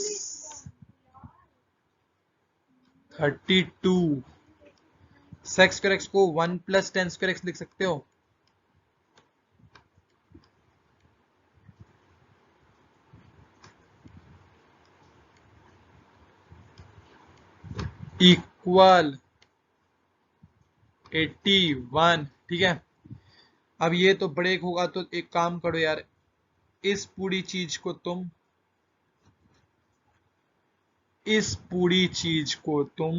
32 sec square x को 1 प्लस 10 स्क्वायर एक्स लिख सकते हो। इक्वल 81। ठीक है, अब ये तो ब्रेक होगा तो एक काम करो यार, इस पूरी चीज को तुम इस पूरी चीज को तुम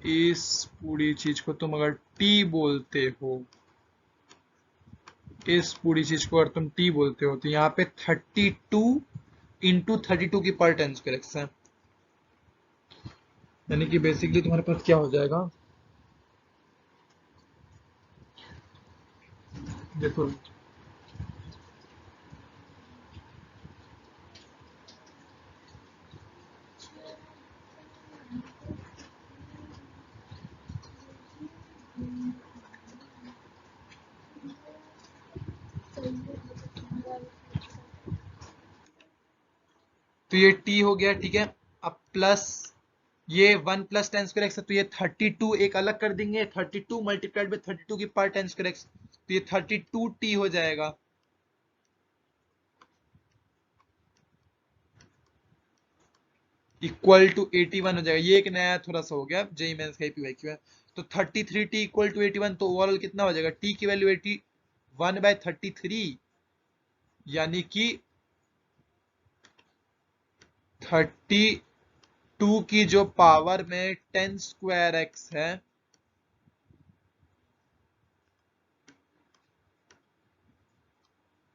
इस पूरी चीज को तुम अगर टी बोलते हो, इस पूरी चीज को अगर तुम टी बोलते हो तो यहाँ पे 32 इंटू 32 की पावर 10 स्क्वायर एक्स है, यानी कि बेसिकली तुम्हारे पास क्या हो जाएगा, देखो तो ये टी हो गया। ठीक है, अब प्लस ये 1 प्लस 10 स्क्वायर एक्स है, तो ये 32 एक अलग कर देंगे, 32 मल्टीप्लाइड बाई 32 की पावर 10 स्क्वायर एक्स, तो ये 32 टी हो जाएगा। इक्वल टू 81 हो जाएगा। ये एक नया थोड़ा सा हो गया, जेई मेंस का पीवाईक्यू है। तो 33 टी इक्वल टू 81, तो ओवरऑल कितना हो जाएगा, टी की वैल्यू 81 बाय 33, यानी कि 32 की जो पावर में 10 स्क्वायर एक्स है,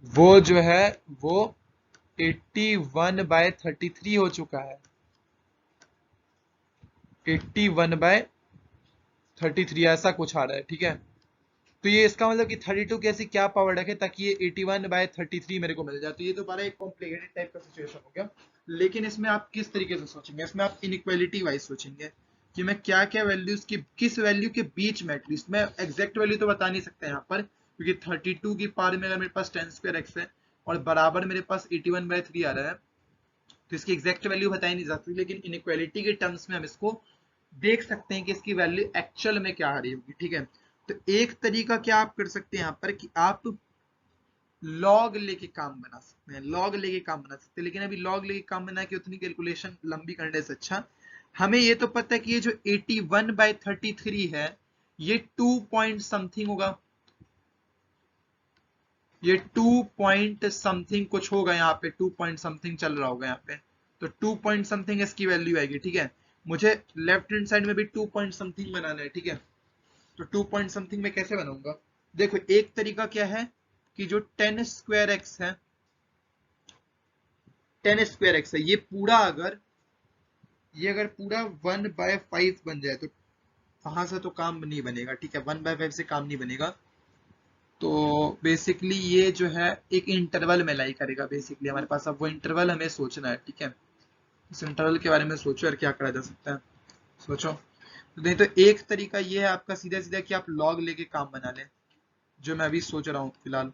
वो जो है वो 81 बाय 33 हो चुका है। 81 बाय 33 ऐसा कुछ आ रहा है। ठीक है, तो ये इसका मतलब कि 32 की ऐसी क्या पावर रखे ताकि ये 81 बाय 33 मेरे को मिल जाए। तो ये तो बड़ा एक कॉम्प्लिकेटेड टाइप का सिचुएशन हो गया, लेकिन इसमें आप किस तरीके से सोचेंगे, इसमें आप इनइक्वालिटी वाइज सोचेंगे कि मैं क्या क्या वैल्यूज की किस वैल्यू के बीच में, एटलीस्ट मैं एग्जैक्ट वैल्यू तो बता नहीं सकता यहाँ पर, क्योंकि 32 की पावर में अगर मेरे पास 10 स्क्वायर एक्स है और बराबर मेरे पास 81 बाय 3 आ रहा है, तो इसकी एग्जैक्ट वैल्यू बताई नहीं जा सकती, लेकिन इनइक्वालिटी के टर्म्स में हम इसको देख सकते हैं कि इसकी वैल्यू एक्चुअल में क्या आ रही होगी। ठीक है, तो एक तरीका क्या आप कर सकते हैं यहाँ पर कि आप लॉग लेके काम बना सकते हैं, लॉग लेके काम बना सकते हैं, लेकिन अभी लॉग लेके काम बना के उतनी कैलकुलेशन लंबी करने से अच्छा हमें ये तो पता है कि ये जो 81 बाय 33 है ये 2 पॉइंट समथिंग होगा, ये 2 पॉइंट समथिंग कुछ होगा, यहाँ पे 2 पॉइंट समथिंग चल रहा होगा यहाँ पे, तो 2 पॉइंट समथिंग इसकी वैल्यू आएगी। ठीक है, मुझे लेफ्ट हैंड साइड में भी 2 पॉइंट समथिंग बनाना है। ठीक है, तो 2 पॉइंट समथिंग में कैसे बनाऊंगा, देखो एक तरीका क्या है कि जो 10 स्क्वायर एक्स है, 10 स्क्वायर एक्स है, ये अगर पूरा 1 बाय 5 बन जाए तो वहां से तो काम नहीं बनेगा। ठीक है, 1 बाय 5 से काम नहीं बनेगा, तो बेसिकली ये जो है एक इंटरवल में लाई करेगा बेसिकली हमारे पास। अब वो इंटरवल हमें सोचना है। ठीक है, इस इंटरवल के बारे में सोचो और क्या करा जा सकता है, सोचो। तो नहीं तो एक तरीका ये है आपका सीधा सीधा कि आप लॉग लेके काम बना लें, जो मैं अभी सोच रहा हूँ फिलहाल,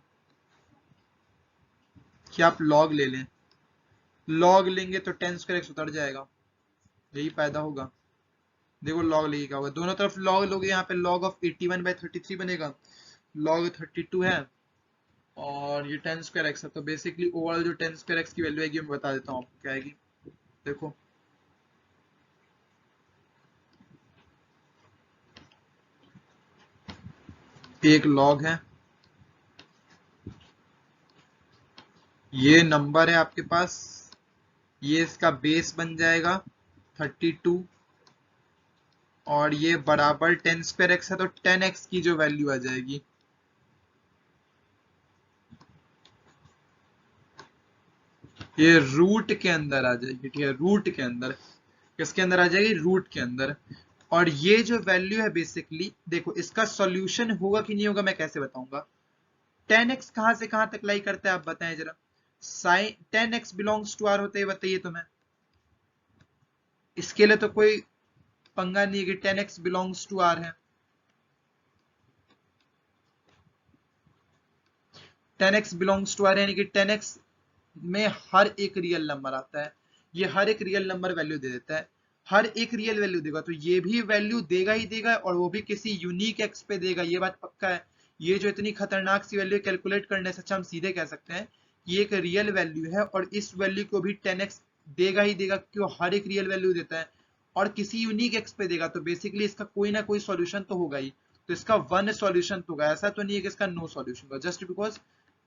कि आप लॉग ले लें। लॉग लेंगे तो 10 स्क्वायर एक्स उतर जाएगा, यही फायदा होगा। देखो लॉग लेके क्या होगा, दोनों तरफ लॉग लोगे, यहाँ पे लॉग ऑफ 81 बाय 33 बनेगा, लॉग 32 है और ये 10 स्क्वायर एक्स है, तो बेसिकली ओवरऑल जो 10 स्क्वायर एक्स की वैल्यू आएगी मैं बता देता हूँ आपको क्या आएगी। देखो एक लॉग है, ये नंबर है आपके पास, ये इसका बेस बन जाएगा 32 और ये बराबर 10 स्क्वायर एक्स है, तो 10x की जो वैल्यू आ जाएगी ये रूट के अंदर आ जाएगी। ठीक है, रूट के अंदर, किसके अंदर आ जाएगी, रूट के अंदर। और ये जो वैल्यू है बेसिकली, देखो इसका सॉल्यूशन होगा कि नहीं होगा मैं कैसे बताऊंगा। 10x कहां से कहां तक लाई करता है आप बताएं जरा, sign 10x belongs to are होता है, बताइए तो मैं, इसके लिए तो कोई पंगा नहीं है कि 10x बिलोंग्स टू आर है। 10x बिलोंग्स टू आर, यानी कि 10x में हर एक रियल नंबर आता है, ये हर एक रियल नंबर वैल्यू दे देता है, हर एक रियल वैल्यू देगा, तो ये भी वैल्यू देगा ही देगा, और वो भी किसी यूनिक एक्स पे देगा, ये बात पक्का है। ये जो इतनी खतरनाक सी वैल्यू कैलकुलेट करने से अच्छा हम सीधे कह सकते हैं ये एक रियल वैल्यू है, और इस वैल्यू को भी 10x देगा ही देगा, क्यों, हर एक रियल वैल्यू देता है और किसी यूनिक एक्स पे देगा, तो बेसिकली इसका कोई ना कोई सॉल्यूशन तो होगा ही। तो इसका वन सॉल्यूशन तो होगा, ऐसा तो नहीं है कि इसका नो सॉल्यूशन होगा, जस्ट बिकॉज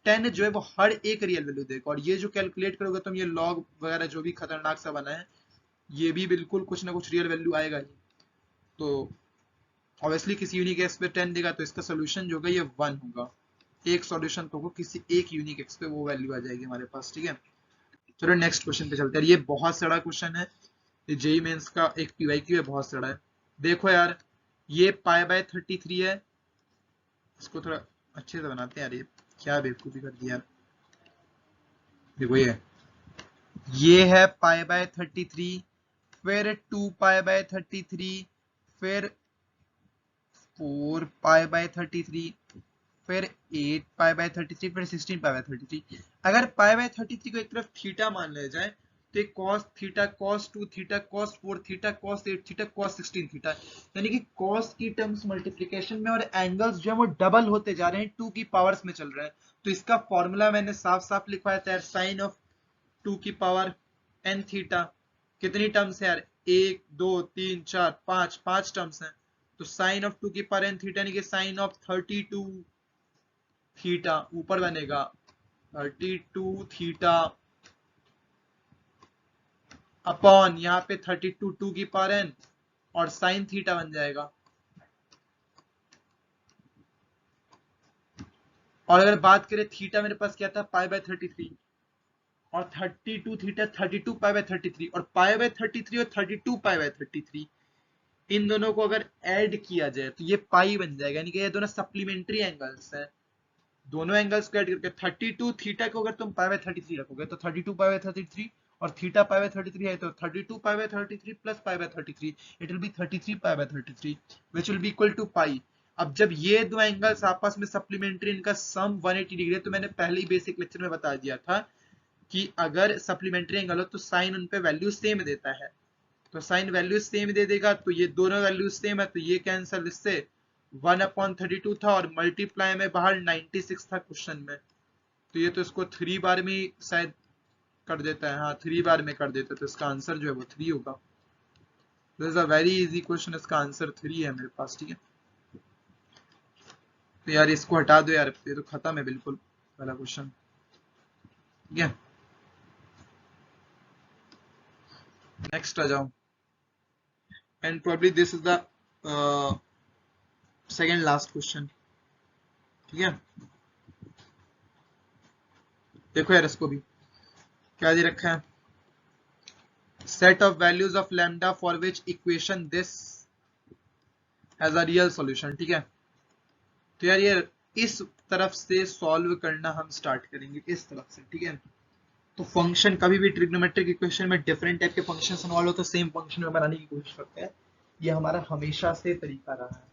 10 जो है वो हर एक रियल वैल्यू देगा, और ये जो कैलकुलेट करोगे तुम, ये लॉग वगैरह जो भी खतरनाक सा बना है, ये भी बिल्कुल कुछ ना कुछ रियल वैल्यू आएगा ही। तो ऑब्वियसली किसी यूनिक एक्स पे 10 देगा, तो इसका सोल्यूशन जो होगा ये 1 होगा, एक सॉल्यूशन तो होगा, किसी एक यूनिक एक्स पे वो वैल्यू आ जाएगी हमारे पास, ठीक है। चलो नेक्स्ट क्वेश्चन पे चलते हैं। ये बहुत सड़ा क्वेश्चन है, ये जेई मेंस का एक पीवाईक्यू है, बहुत सड़ा है। देखो यार, ये π/33 है, इसको थोड़ा अच्छे से बनाते हैं यार, ये क्या बेवकूफी कर दी यार। देखो ये है π/33, फिर 2π/33, फिर 4π/33, फिर 8π/33, फिर 16π/33। अगर π/33 को एक तरफ थीटा मान लिया जाए तो एक cos theta, cos 2 theta, cos 4 theta, cos 8 theta, cos 16 theta, यानी कि cos की टर्म्स मल्टीप्लिकेशन में और एंगल्स जो है वो डबल होते जा रहे हैं, 2 की पावर्स में चल रहे हैं। तो इसका फॉर्मूला मैंने साफ साफ लिखवाया था यार, साइन ऑफ 2 की पावर n थीटा। कितनी टर्म्स है यार, 1 2 3 4 5, 5 टर्म्स हैं। तो साइन ऑफ 2 की पावर n थीटा, यानी कि साइन ऑफ 32 थीटा ऊपर बनेगा, 32 थीटा अपॉन यहाँ पे 32 2 की पावर n, और साइन थीटा बन जाएगा। और अगर बात करें थीटा, मेरे पास क्या था π/33, और 32 थीटा 32 π/33, और π/33 और 32 π/33, इन दोनों को अगर ऐड किया जाए तो ये पाई बन जाएगा, यानी कि ये दोनों सप्लीमेंट्री एंगल्स हैं। दोनों एंगल्स को ऐड करके 32 थीटा को अगर तुम π/33 रखोगे तो 32 π/33, और थीटा π/33 है तो 32 π/33 plus π/33, it will be 33 π/33, which will be equal to pi. अब जब ये दो एंगल्स आपस में सप्लीमेंट्री, इनका सम 180 डिग्री है, तो मैंने पहले ही बेसिक लेक्चर में बता दिया था कि अगर सप्लीमेंट्री एंगल हो तो साइन उन पे वैल्यू सेम देता है, तो साइन वैल्यू सेम दे देगा, तो ये दोनों वैल्यू सेम है, तो ये कैंसल, इससे 1/32 था, और मल्टीप्लाई में बाहर 96 था क्वेश्चन में, तो ये तो इसको 3 बार में शायद कर देता है, हाँ 3 बार में कर देता है, तो इसका आंसर जो है वो 3 होगा। This is a very easy question, इसका आंसर 3 है मेरे पास, ठीक है। तो यार इसको हटा दो यार, ये तो खत्म है बिल्कुल वाला क्वेश्चन, ठीक है। नेक्स्ट आ जाओ, and probably this is the second last question, ठीक है। देखो यार, इसको भी क्या दे रखा है, set of values of lambda for which equation this has a real solution, ठीक है। तो यार ये इस तरफ से सॉल्व करना हम स्टार्ट करेंगे, इस तरफ से, ठीक है। तो फंक्शन, कभी भी ट्रिग्नोमेट्रिक इक्वेशन में डिफरेंट टाइप के फंक्शन इन्वॉल्व हो तो सेम फंक्शन में बनाने की कोशिश करते हैं, ये हमारा हमेशा से तरीका रहा है,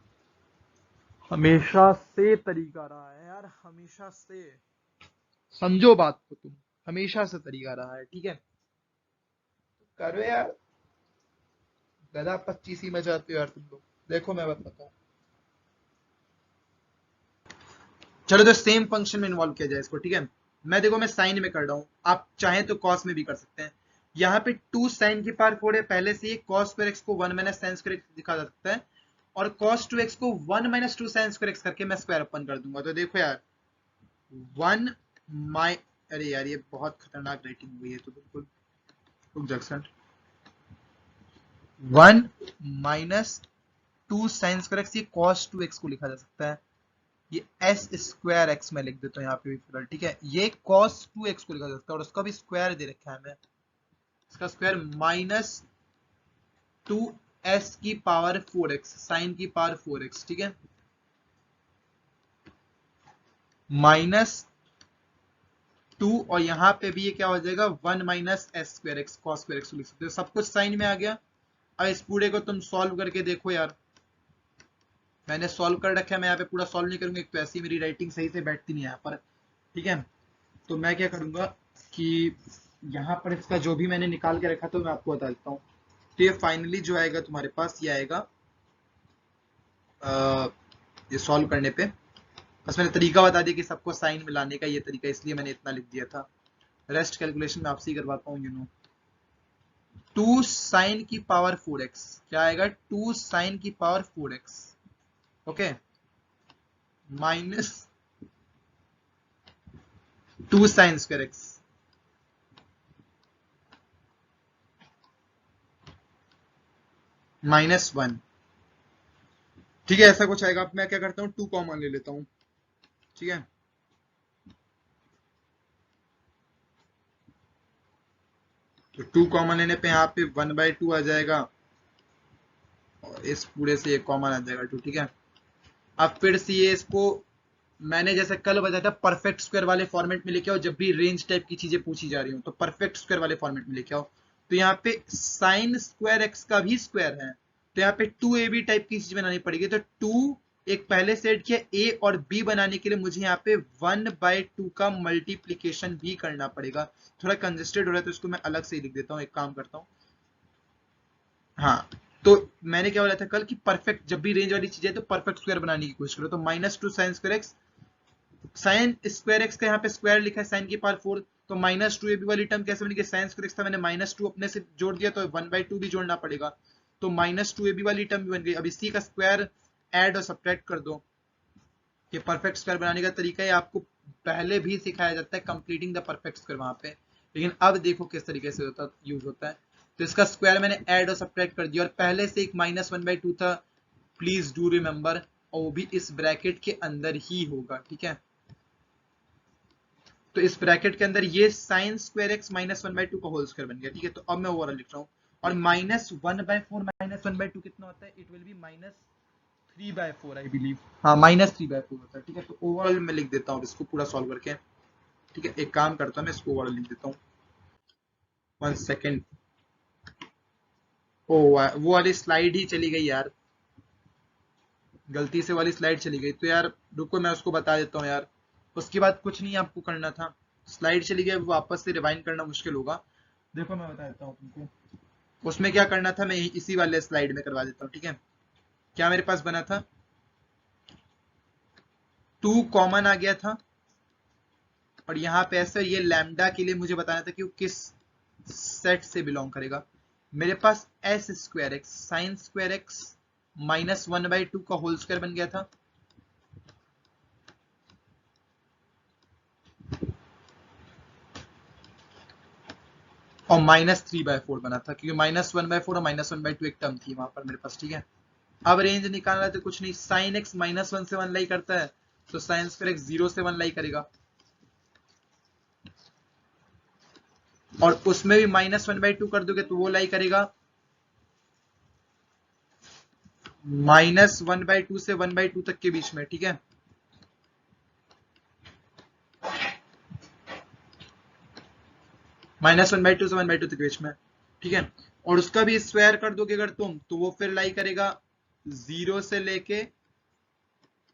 हमेशा से तरीका रहा है यार, हमेशा से, समझो बात को तुम, हमेशा से तरीका रहा है, ठीक है। तो करो यार, गधा 25 ही में जाते हो यार तुम लोग, देखो मैं बताता हूँ। चलो तो सेम फंक्शन में इन्वॉल्व किया जाए इसको, ठीक है। मैं देखो, मैं साइन में कर रहा हूँ, आप चाहें तो कॉस में भी कर सकते हैं। यहाँ पे 2 साइन की पावर 4 है, पहले से ही कॉस स्क्वायर एक्स को 1 माइनस साइन स्क्वायर एक्स दिखा जा सकता है, और कॉस 2x को 1 माइनस 2 साइन स्क्वायर एक्स करके मैं स्क्वायर अपन कर दूंगा। तो देखो यार, 1 माइ अरे यार ये बहुत खतरनाक राइटिंग हुई है, तो बिल्कुल रुक जा second, 1 minus 2 sign square x, ये कॉस 2x को लिखा जा सकता है, ये एस स्क्वायर एक्स में लिख देता हूँ यहाँ पे भी फिलहाल, ठीक है। ये cos 2x को लिखा जा सकता है, और उसका भी स्क्वायर दे रखा है हमें, इसका स्क्वायर माइनस 2s की पावर 4x, साइन की पावर 4x, ठीक है, माइनस 2, और यहाँ पे भी ये क्या हो जाएगा 1 minus S square x, cos square x लिख सकते हो, सब कुछ साइन में आ गया। अब इस पूरे को तुम सॉल्व करके देखो यार, मैंने सॉल्व कर रखा है, मैं यहाँ पे पूरा सॉल्व नहीं करूंगा, एक तो ऐसी मेरी राइटिंग सही से बैठती नहीं है यहाँ पर, ठीक है, तो मैं क्या करूंगा कि यहाँ पर इसका जो भी मैंने निकाल के रखा तो मैं आपको बता देता हूँ। तो ये फाइनली जो आएगा तुम्हारे पास ये आएगा ये सॉल्व करने पे। बस मैंने तरीका बता दिया कि सबको साइन मिलाने का ये तरीका, इसलिए मैंने इतना लिख दिया था। रेस्ट कैलकुलेशन में आपसे ही करवाता हूँ, 2 साइन की पावर 4x क्या आएगा, 2 साइन की power 4x, okay, minus 2 sine square x -1। ठीक है, ऐसा कुछ आएगा। अब मैं क्या करता हूँ, 2 कॉमन ले लेता हूँ। ठीक है, तो 2 कॉमन लेने पे यहाँ पे 1/2 आ जाएगा और इस पूरे से एक कॉमन आ जाएगा 2। ठीक है, अब फिर से ये इसको मैंने जैसे कल बताया था परफेक्ट स्क्वायर वाले फॉर्मेट में लेके आओ, जब भी रेंज टाइप की चीजें पूछी जा रही हो तो परफेक्ट स्क्वायर वाले फॉर्मेट में लेके आओ। तो यहाँ पे साइन स्क्वायर एक्स का भी स्क्वायर है, तो यहाँ पे 2ab टाइप की चीज बनानी पड़ेगी। तो 2 एक पहले सेट किया, a और b बनाने के लिए मुझे यहाँ पे 1/2 का मल्टीप्लीकेशन भी करना पड़ेगा। थोड़ा कंजेस्टेड हो रहा है तो इसको मैं अलग से ही लिख देता हूँ, एक काम करता हूँ। हाँ, तो मैंने क्या बोला था कल कि परफेक्ट जब भी रेंज वाली चीज है तो परफेक्ट स्क्वायर बनाने की कोशिश करो। तो -2 sign square x, sine square x का यहाँ पे स्क्वायर लिखा है साइन की पावर 4, तो -2ab वाली टर्म कैसे बनेगी, साइन स्क्वायर एक्स था मैंने -2 अपने से जोड़ दिया तो 1/2 भी जोड़ना पड़ेगा, तो -2ab वाली टर्म भी बन गई। अब इसी का स्क्वायर ऐड और सब्ट्रैक्ट कर दो। ये परफेक्ट स्क्वायर बनाने का तरीका है, आपको पहले भी सिखाया जाता है कंप्लीटिंग द परफेक्ट स्क्वायर वहां पे, लेकिन अब देखो किस तरीके से होता यूज होता है। तो इसका स्क्वायर मैंने ऐड और सब्ट्रैक्ट कर दिया और पहले से एक -1/2 था, प्लीज डू रिमेंबर, और वो भी इस ब्रैकेट के अंदर ही होगा। ठीक है, तो इस ब्रैकेट के अंदर ये साइन स्क्वायर एक्स -1/2 का होल स्क्वायर बन गया। ठीक है, तो अब मैं ओवरऑल लिख रहा हूँ, और -1/4 -1/2 कितना होता है, it will B -3/4 I believe, हाँ -3/4 होता है। ठीक है, तो ओवरऑल मैं लिख देता हूँ इसको पूरा सॉल्व करके। ठीक है, एक काम करता हूँ मैं इसको ओवरऑल लिख देता हूँ, 1 सेकेंड। ओ वो वाली स्लाइड ही चली गई यार, गलती से वाली स्लाइड चली गई, तो यार रुको मैं उसको बता देता हूँ यार। उसके बाद कुछ नहीं आपको करना था, स्लाइड चली गई, वापस से रिवाइंड करना मुश्किल होगा। देखो मैं बता देता हूँ तुमको, उसमें क्या करना था मैं इसी वाले स्लाइड में करवा देता हूँ। ठीक है, क्या मेरे पास बना था, 2 कॉमन आ गया था, और यहाँ पे ऐसे ये लैम्डा के लिए मुझे बताना था कि वो किस सेट से बिलोंग करेगा। मेरे पास S square x sine square x -1/2 का होल स्क्वायर बन गया था, और -3/4 बना था, क्योंकि -1/4 और -1/2 एक टर्म थी वहां पर मेरे पास। ठीक है, अब रेंज निकालना है तो कुछ नहीं, साइन एक्स -1 से 1 लाई करता है, तो साइन स्क्वायर एक्स 0 से 1 लाई करेगा, और उसमें भी -1/2 कर दोगे तो वो लाई करेगा -1/2 से 1/2 तक के बीच में। ठीक है, -1/2 से 1/2 तक के बीच में। ठीक है, और उसका भी स्क्वायर कर दोगे अगर तुम, तो वो फिर लाई करेगा 0 से लेके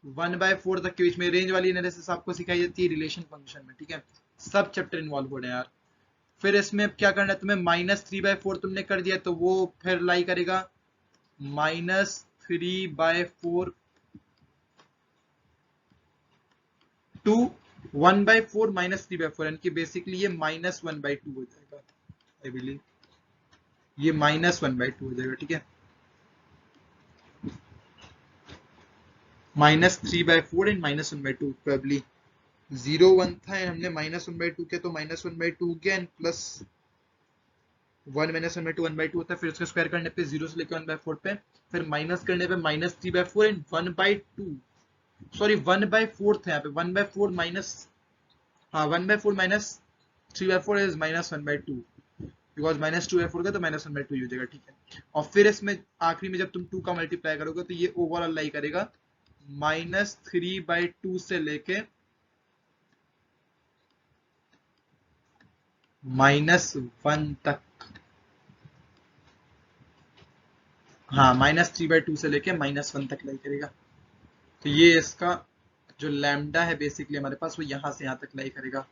1/4 तक के बीच में। रेंज वाली एनालिसिस आपको सिखाई जाती है रिलेशन फंक्शन में। ठीक है, सब चैप्टर इन्वॉल्व हो रहे हैं यार। फिर इसमें क्या करना है तुम्हें, -3/4 तुमने कर दिया तो वो फिर लाई करेगा -3/4 टू 1/4 -3/4, यानी कि बेसिकली ये -1/2 हो जाएगा आई बिलीव, ये -1/2 हो जाएगा। ठीक है, -3/4 एंड -1/2 प्रोबेबली 0 1 था, हमने -1/2 किया तो -1/2 गया, एंड प्लस 1 -1/2 1/2 होता है, फिर उसका स्क्वायर करने पे 0 से लेकर 1/4 पे, फिर माइनस करने पे -3/4 एंड 1/2, सॉरी 1/4 था यहाँ पे, 1/4 माइनस, हाँ 1/4 -3/4 इज -1/2, बिकॉज -2/4 का तो -1/2 ही हो जाएगा। ठीक है, और फिर इसमें आखिरी में जब तुम 2 का मल्टीप्लाई करोगे तो ये ओवरऑल लाई करेगा -3/2 से लेके -1 तक, हाँ -3/2 से लेके -1 तक लाई करेगा। तो ये इसका जो लैम्डा है बेसिकली हमारे पास वो यहाँ से यहाँ तक लाई करेगा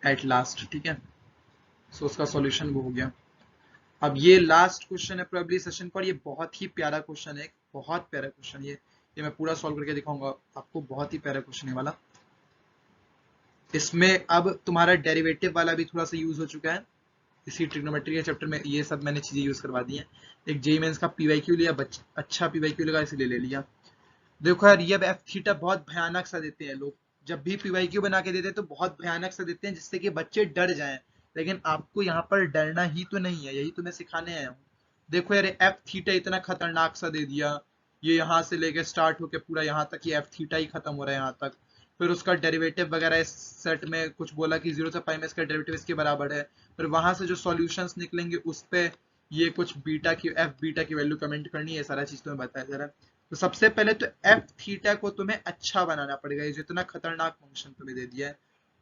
एट लास्ट, ठीक है। सो उसका सॉल्यूशन वो हो गया। अब ये लास्ट क्वेश्चन है प्रोबेबिलिटी सेशन पर, ये बहुत ही प्यारा क्वेश्चन है, बहुत प्यारा क्वेश्चन ये मैं पूरा सॉल्व करके दिखाऊंगा आपको, बहुत ही प्यारा क्वेश्चन है वाला। इसमें अब तुम्हारा डेरिवेटिव वाला भी थोड़ा सा यूज हो चुका है इसी ट्रिग्नोमेट्री के चैप्टर में, ये सब मैंने चीजें यूज करवा दी हैं। एक जेईई मेंस का पीवाईक्यू लिया, अच्छा पीवाईक्यू लगा इसलिए ले लिया। देखो यार ये एफ थीटा बहुत भयानक सा देते हैं लोग, जब भी पीवाईक्यू बना के देते हैं तो बहुत भयानक सा देते हैं जिससे कि बच्चे डर जाएं, लेकिन आपको यहाँ पर डरना ही तो नहीं है, यही तो मैं सिखाने आया हूँ। देखो यार एफ थीटा इतना खतरनाक सा दे दिया, ये यहाँ से लेके स्टार्ट होके पूरा यहाँ तक ये एफ थीटा ही खत्म हो रहा है यहाँ तक। फिर उसका डेरिवेटिव वगैरह इस सेट में कुछ बोला कि 0 से पाई में इसका डेरिवेटिव इसके बराबर है। फिर वहां से जो सॉल्यूशंस निकलेंगे उस पे ये कुछ बीटा की एफ बीटा की वैल्यू कमेंट करनी है, सारा चीज तुम्हें बताया जा रहा है। तो सबसे पहले तो एफ थीटा को तुम्हें अच्छा बनाना पड़ेगा, ये जितना खतरनाक फंक्शन तुम्हें दे दिया है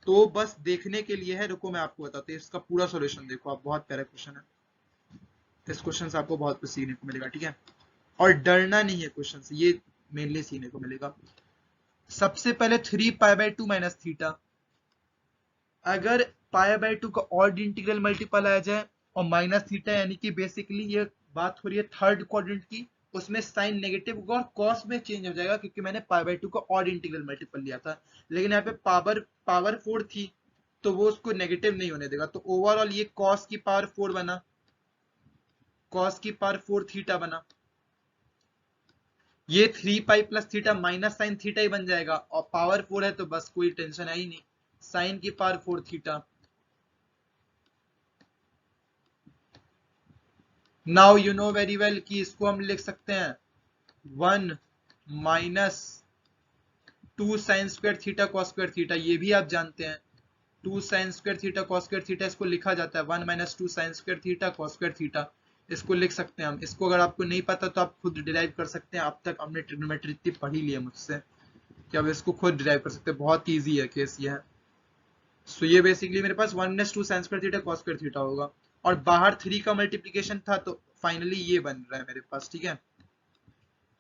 तो बस देखने के लिए है। रुको मैं आपको बताता हूँ इसका पूरा सॉल्यूशन, देखो आप, बहुत प्यारा क्वेश्चन है, इस क्वेश्चन से आपको बहुत कुछ सीखने को मिलेगा, ठीक है। और डरना नहीं है क्वेश्चन से, ये मेनली सीखने को मिलेगा। सबसे पहले 3 पाई बाय 2 माइनस थीटा, अगर पाई बाय 2 का ऑड इंटीग्रल मल्टीपल आ जाए और माइनस थीटा, यानी कि बेसिकली ये बात हो रही है थर्ड क्वाड्रेंट की, उसमें साइन नेगेटिव होगा और कॉस में चेंज हो जाएगा क्योंकि मैंने पाई बाय 2 का ऑड इंटीग्रल मल्टीपल लिया था। लेकिन यहाँ पे पावर 4 थी तो वो उसको नेगेटिव नहीं होने देगा, तो ओवरऑल ये कॉस की पावर 4 बना, कॉस की पावर 4 थीटा बना। ये 3 pi plus theta minus sine theta ही बन जाएगा, और पावर 4 है तो बस कोई टेंशन है ही नहीं, साइन की power 4 theta. Now you know very well कि इसको हम लिख सकते हैं 1 minus 2 sign square theta cos square theta, ये भी आप जानते हैं 2 sign square theta cos square theta, इसको लिखा जाता है 1 minus 2 sign square theta cos square theta, इसको लिख सकते हैं हम। इसको अगर आपको नहीं पता तो आप खुद डिराइव कर सकते हैं, अब तक हमने ट्रिग्नोमेट्री इतनी पढ़ी ली है मुझसे कि अब इसको खुद डिराइव कर सकते हैं, बहुत ईजी है केस ये है। सो ये बेसिकली मेरे पास 1 minus 2 sign square theta cos square theta होगा, और बाहर 3 का मल्टीप्लीकेशन था तो फाइनली ये बन रहा है मेरे पास, ठीक है।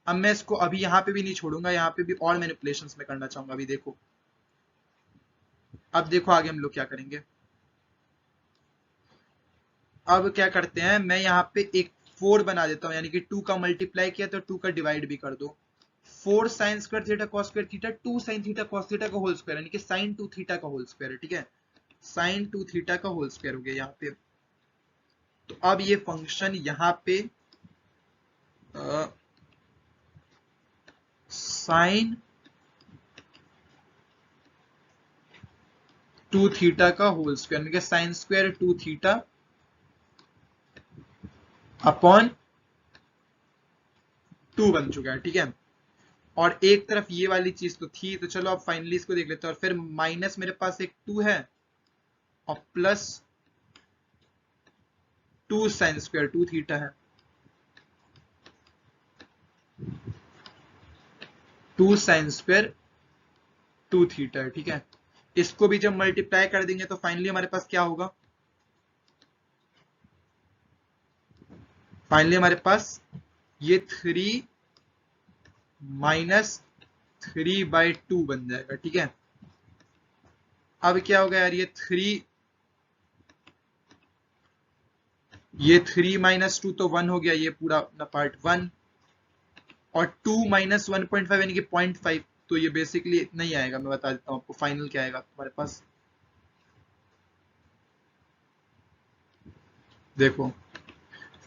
अब मैं इसको अभी यहाँ पे भी नहीं छोड़ूंगा, यहाँ पे भी और मैनिपुलेशंस में करना चाहूंगा अभी, देखो अब देखो आगे हम लोग क्या करेंगे। अब क्या करते हैं, मैं यहाँ पे एक 4 बना देता हूँ, यानी कि 2 का मल्टीप्लाई किया तो 2 का डिवाइड भी कर दो। 4 sign square theta cos square theta 2 sine theta cos theta का होल स्क्वायर, यानी कि साइन 2 थीटा का होल स्क्वायर है, ठीक है। साइन 2 थीटा का होल स्क्वायर हो गया यहाँ पे। तो अब ये फंक्शन यहाँ पे साइन 2 थीटा का होल स्क्वायर, यानी कि साइन स्क्वायर 2 थीटा अपॉन 2 बन चुका है, ठीक है। और एक तरफ ये वाली चीज तो थी, तो चलो अब फाइनली इसको देख लेते हैं। और फिर माइनस मेरे पास एक 2 है और प्लस 2 साइन स्क्वायर 2 थीटा है, 2 साइन स्क्वायर 2 थीटा है, ठीक है। इसको भी जब मल्टीप्लाई कर देंगे तो फाइनली हमारे पास क्या होगा, फाइनली हमारे पास ये 3 माइनस 3/2 बन जाएगा, ठीक है। अब क्या होगा यार, ये 3 माइनस 2 तो 1 हो गया, ये पूरा अपना पार्ट 1, और 2 माइनस 1.5 यानी कि 0.5, तो ये बेसिकली नहीं आएगा, मैं बता देता हूँ आपको फाइनल क्या आएगा तुम्हारे पास। देखो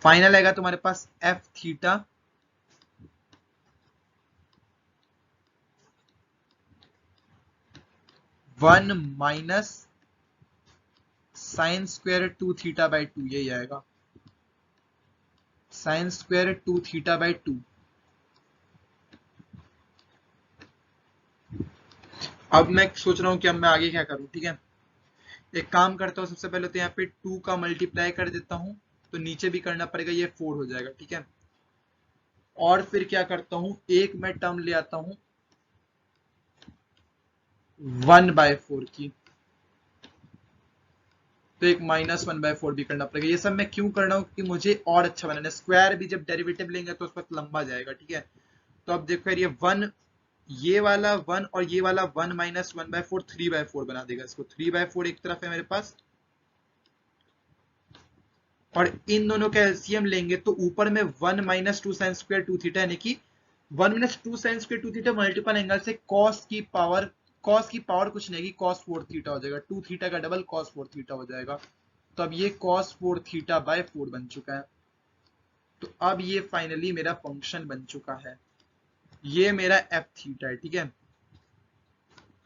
फाइनल आएगा तुम्हारे पास F theta 1 minus sine square 2 theta by 2, यही आएगा साइन स्क्वायर 2 थीटा बाई 2। अब मैं सोच रहा हूं कि अब मैं आगे क्या करूं, ठीक है। एक काम करता हूं, सबसे पहले तो यहाँ पे 2 का मल्टीप्लाई कर देता हूं, तो नीचे भी करना पड़ेगा, ये 4 हो जाएगा, ठीक है। और फिर क्या करता हूं, एक मैं टर्म ले आता हूं 1/4 की, तो एक -1/4 भी करना पड़ेगा। ये सब मैं क्यों कर रहा हूँ कि मुझे और अच्छा बनाना है, स्क्वायर भी जब डेरिवेटिव लेंगे तो उस वक्त लंबा जाएगा, ठीक है। तो अब देखो यार ये 1 ये वाला 1 और ये वाला 1 माइनस 1/4 3/4 बना देगा इसको। 3/4 एक तरफ है मेरे पास, और इन दोनों का एलसीएम लेंगे तो ऊपर में 1 माइनस 2 साइन स्क्वायर 2 थीटा, यानी कि 1 minus 2 sign square 2 theta multiple angle से कॉस की पावर कुछ नहीं, cos 4 थीटा हो जाएगा। 2 थीटा का डबल cos 4 थीटा हो जाएगा। तो अब ये cos 4 थीटा बाय 4 बन चुका है। तो अब ये फाइनली मेरा फंक्शन बन चुका है। ये मेरा एफ थीटा है, ठीक है,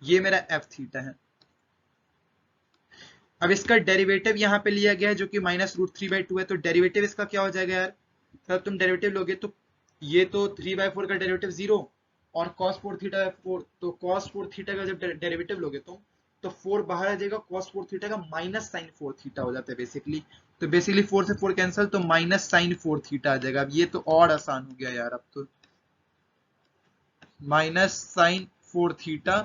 ये मेरा एफ थीटा है। अब इसका डेरिवेटिव यहाँ पे लिया गया है जो कि -√3/2 है। तो डेरिवेटिव इसका क्या हो जाएगा यार, तब तुम डेरिवेटिव लोगे तो ये तो 3/4 का डेरिवेटिव 0 और cos 4 थीटा 4, तो cos 4 थीटा का जब डेरिवेटिव लोगे तुम तो 4 बाहर आ जाएगा, cos 4 थीटा का माइनस साइन 4 थीटा हो जाता है बेसिकली। तो बेसिकली 4 से 4 कैंसिल, तो माइनस साइन 4 थीटा आ जाएगा। अब ये तो और आसान हो गया यार, अब तो माइनस साइन 4 थीटा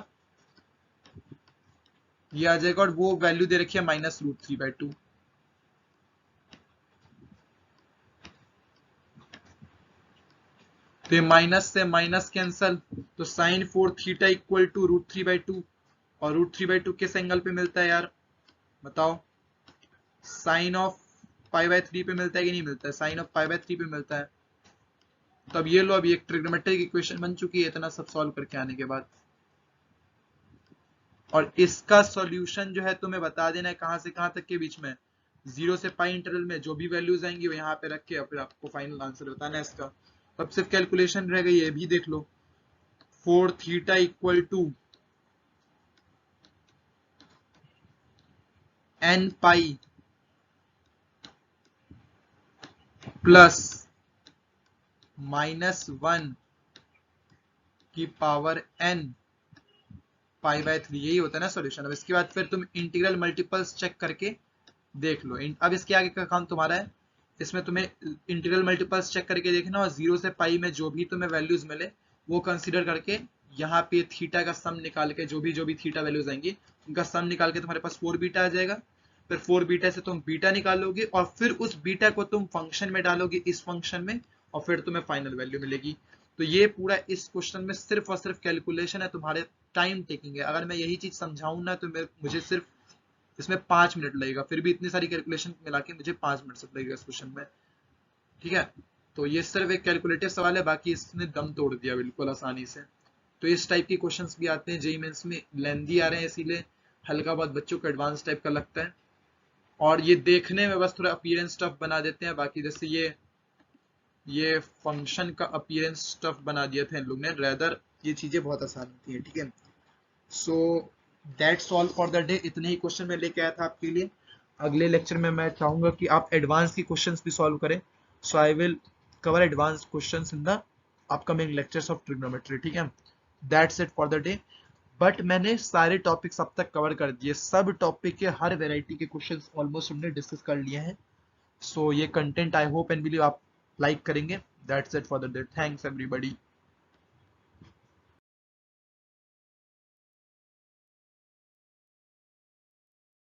ये आ जाएगा, और वो वैल्यू दे रखी है -√3/2। तो ये माइनस से माइनस कैंसल, तो साइन 4 थीटा इक्वल टू √3/2, और √3/2 किस एंगल पे मिलता है यार बताओ, साइन ऑफ π/3 पे मिलता है कि नहीं मिलता है, साइन ऑफ π/3 पे मिलता है। तो अब ये लो, अभी एक ट्रिग्नोमेट्रिक इक्वेशन बन चुकी है इतना सब सॉल्व करके आने के बाद। और इसका सॉल्यूशन जो है तुम्हें बता देना है कहां से कहां तक के बीच में, 0 से पाई इंटरवल में जो भी वैल्यूज आएंगी वो यहाँ पे रख के, और फिर आपको फाइनल आंसर बताना है इसका। अब सिर्फ कैलकुलेशन रह गई है, भी देख लो। 4 theta equal to n pi plus -1 की पावर n π/3, यही होता है ना सॉल्यूशन। अब इसके बाद फिर तुम इंटीग्रल मल्टीपल्स चेक करके देख लो। अब इसके आगे का काम तुम्हारा है, इसमें तुम्हें इंटीग्रल मल्टीपल्स चेक करके देखना, और 0 से पाई में जो भी तुम्हें वैल्यूज मिले वो कंसीडर करके यहाँ पे थीटा का सम निकाल के, जो भी थीटा वैल्यूज आएंगी उनका सम निकाल के तुम्हारे पास 4 बीटा आ जाएगा। फिर 4 बीटा से तुम बीटा निकालोगे, और फिर उस बीटा को तुम फंक्शन में डालोगे, इस फंक्शन में, और फिर तुम्हें फाइनल वैल्यू मिलेगी। तो ये पूरा इस क्वेश्चन में सिर्फ और सिर्फ कैलकुलेशन है, तुम्हारे टाइम टेकिंग है। अगर मैं यही चीज समझाऊं ना तो मुझे सिर्फ इसमें 5 मिनट लगेगा, फिर भी इतनी सारी कैलकुलेशन मिला के मुझे 5 मिनट से लगेगा इस क्वेश्चन में, ठीक है। तो ये सिर्फ एक कैलकुलेटिव सवाल है, बाकी इसने दम तोड़ दिया बिल्कुल आसानी से। तो इस टाइप के क्वेश्चंस भी आते हैं जेईई मेंस में, लेंदी आ रहे हैं इसीलिए हल्का बहुत बच्चों को एडवांस टाइप का लगता है, और ये देखने में बस थोड़ा अपीयरेंस टफ बना देते हैं। बाकी जैसे ये फंक्शन का अपीयरेंस टफ बना दिया था इन लोग ने, रेदर ये चीजें बहुत आसान होती है, ठीक है। So that's all for the day, इतने ही क्वेश्चन मैं लेके आया था आपके लिए। अगले लेक्चर में मैं चाहूंगा कि आप एडवांस की क्वेश्चंस भी सॉल्व करें, so I will cover advance questions in the upcoming lectures of trigonometry, ठीक है। That's it for the day. But मैंने सारे टॉपिक्स अब तक कवर कर दिए, सब टॉपिक के हर वेराइटी के क्वेश्चंस ऑलमोस्ट हमने डिस्कस कर लिए हैं। सो ये content I hope and believe आप लाइक करेंगे। That's it for the day, thanks everybody.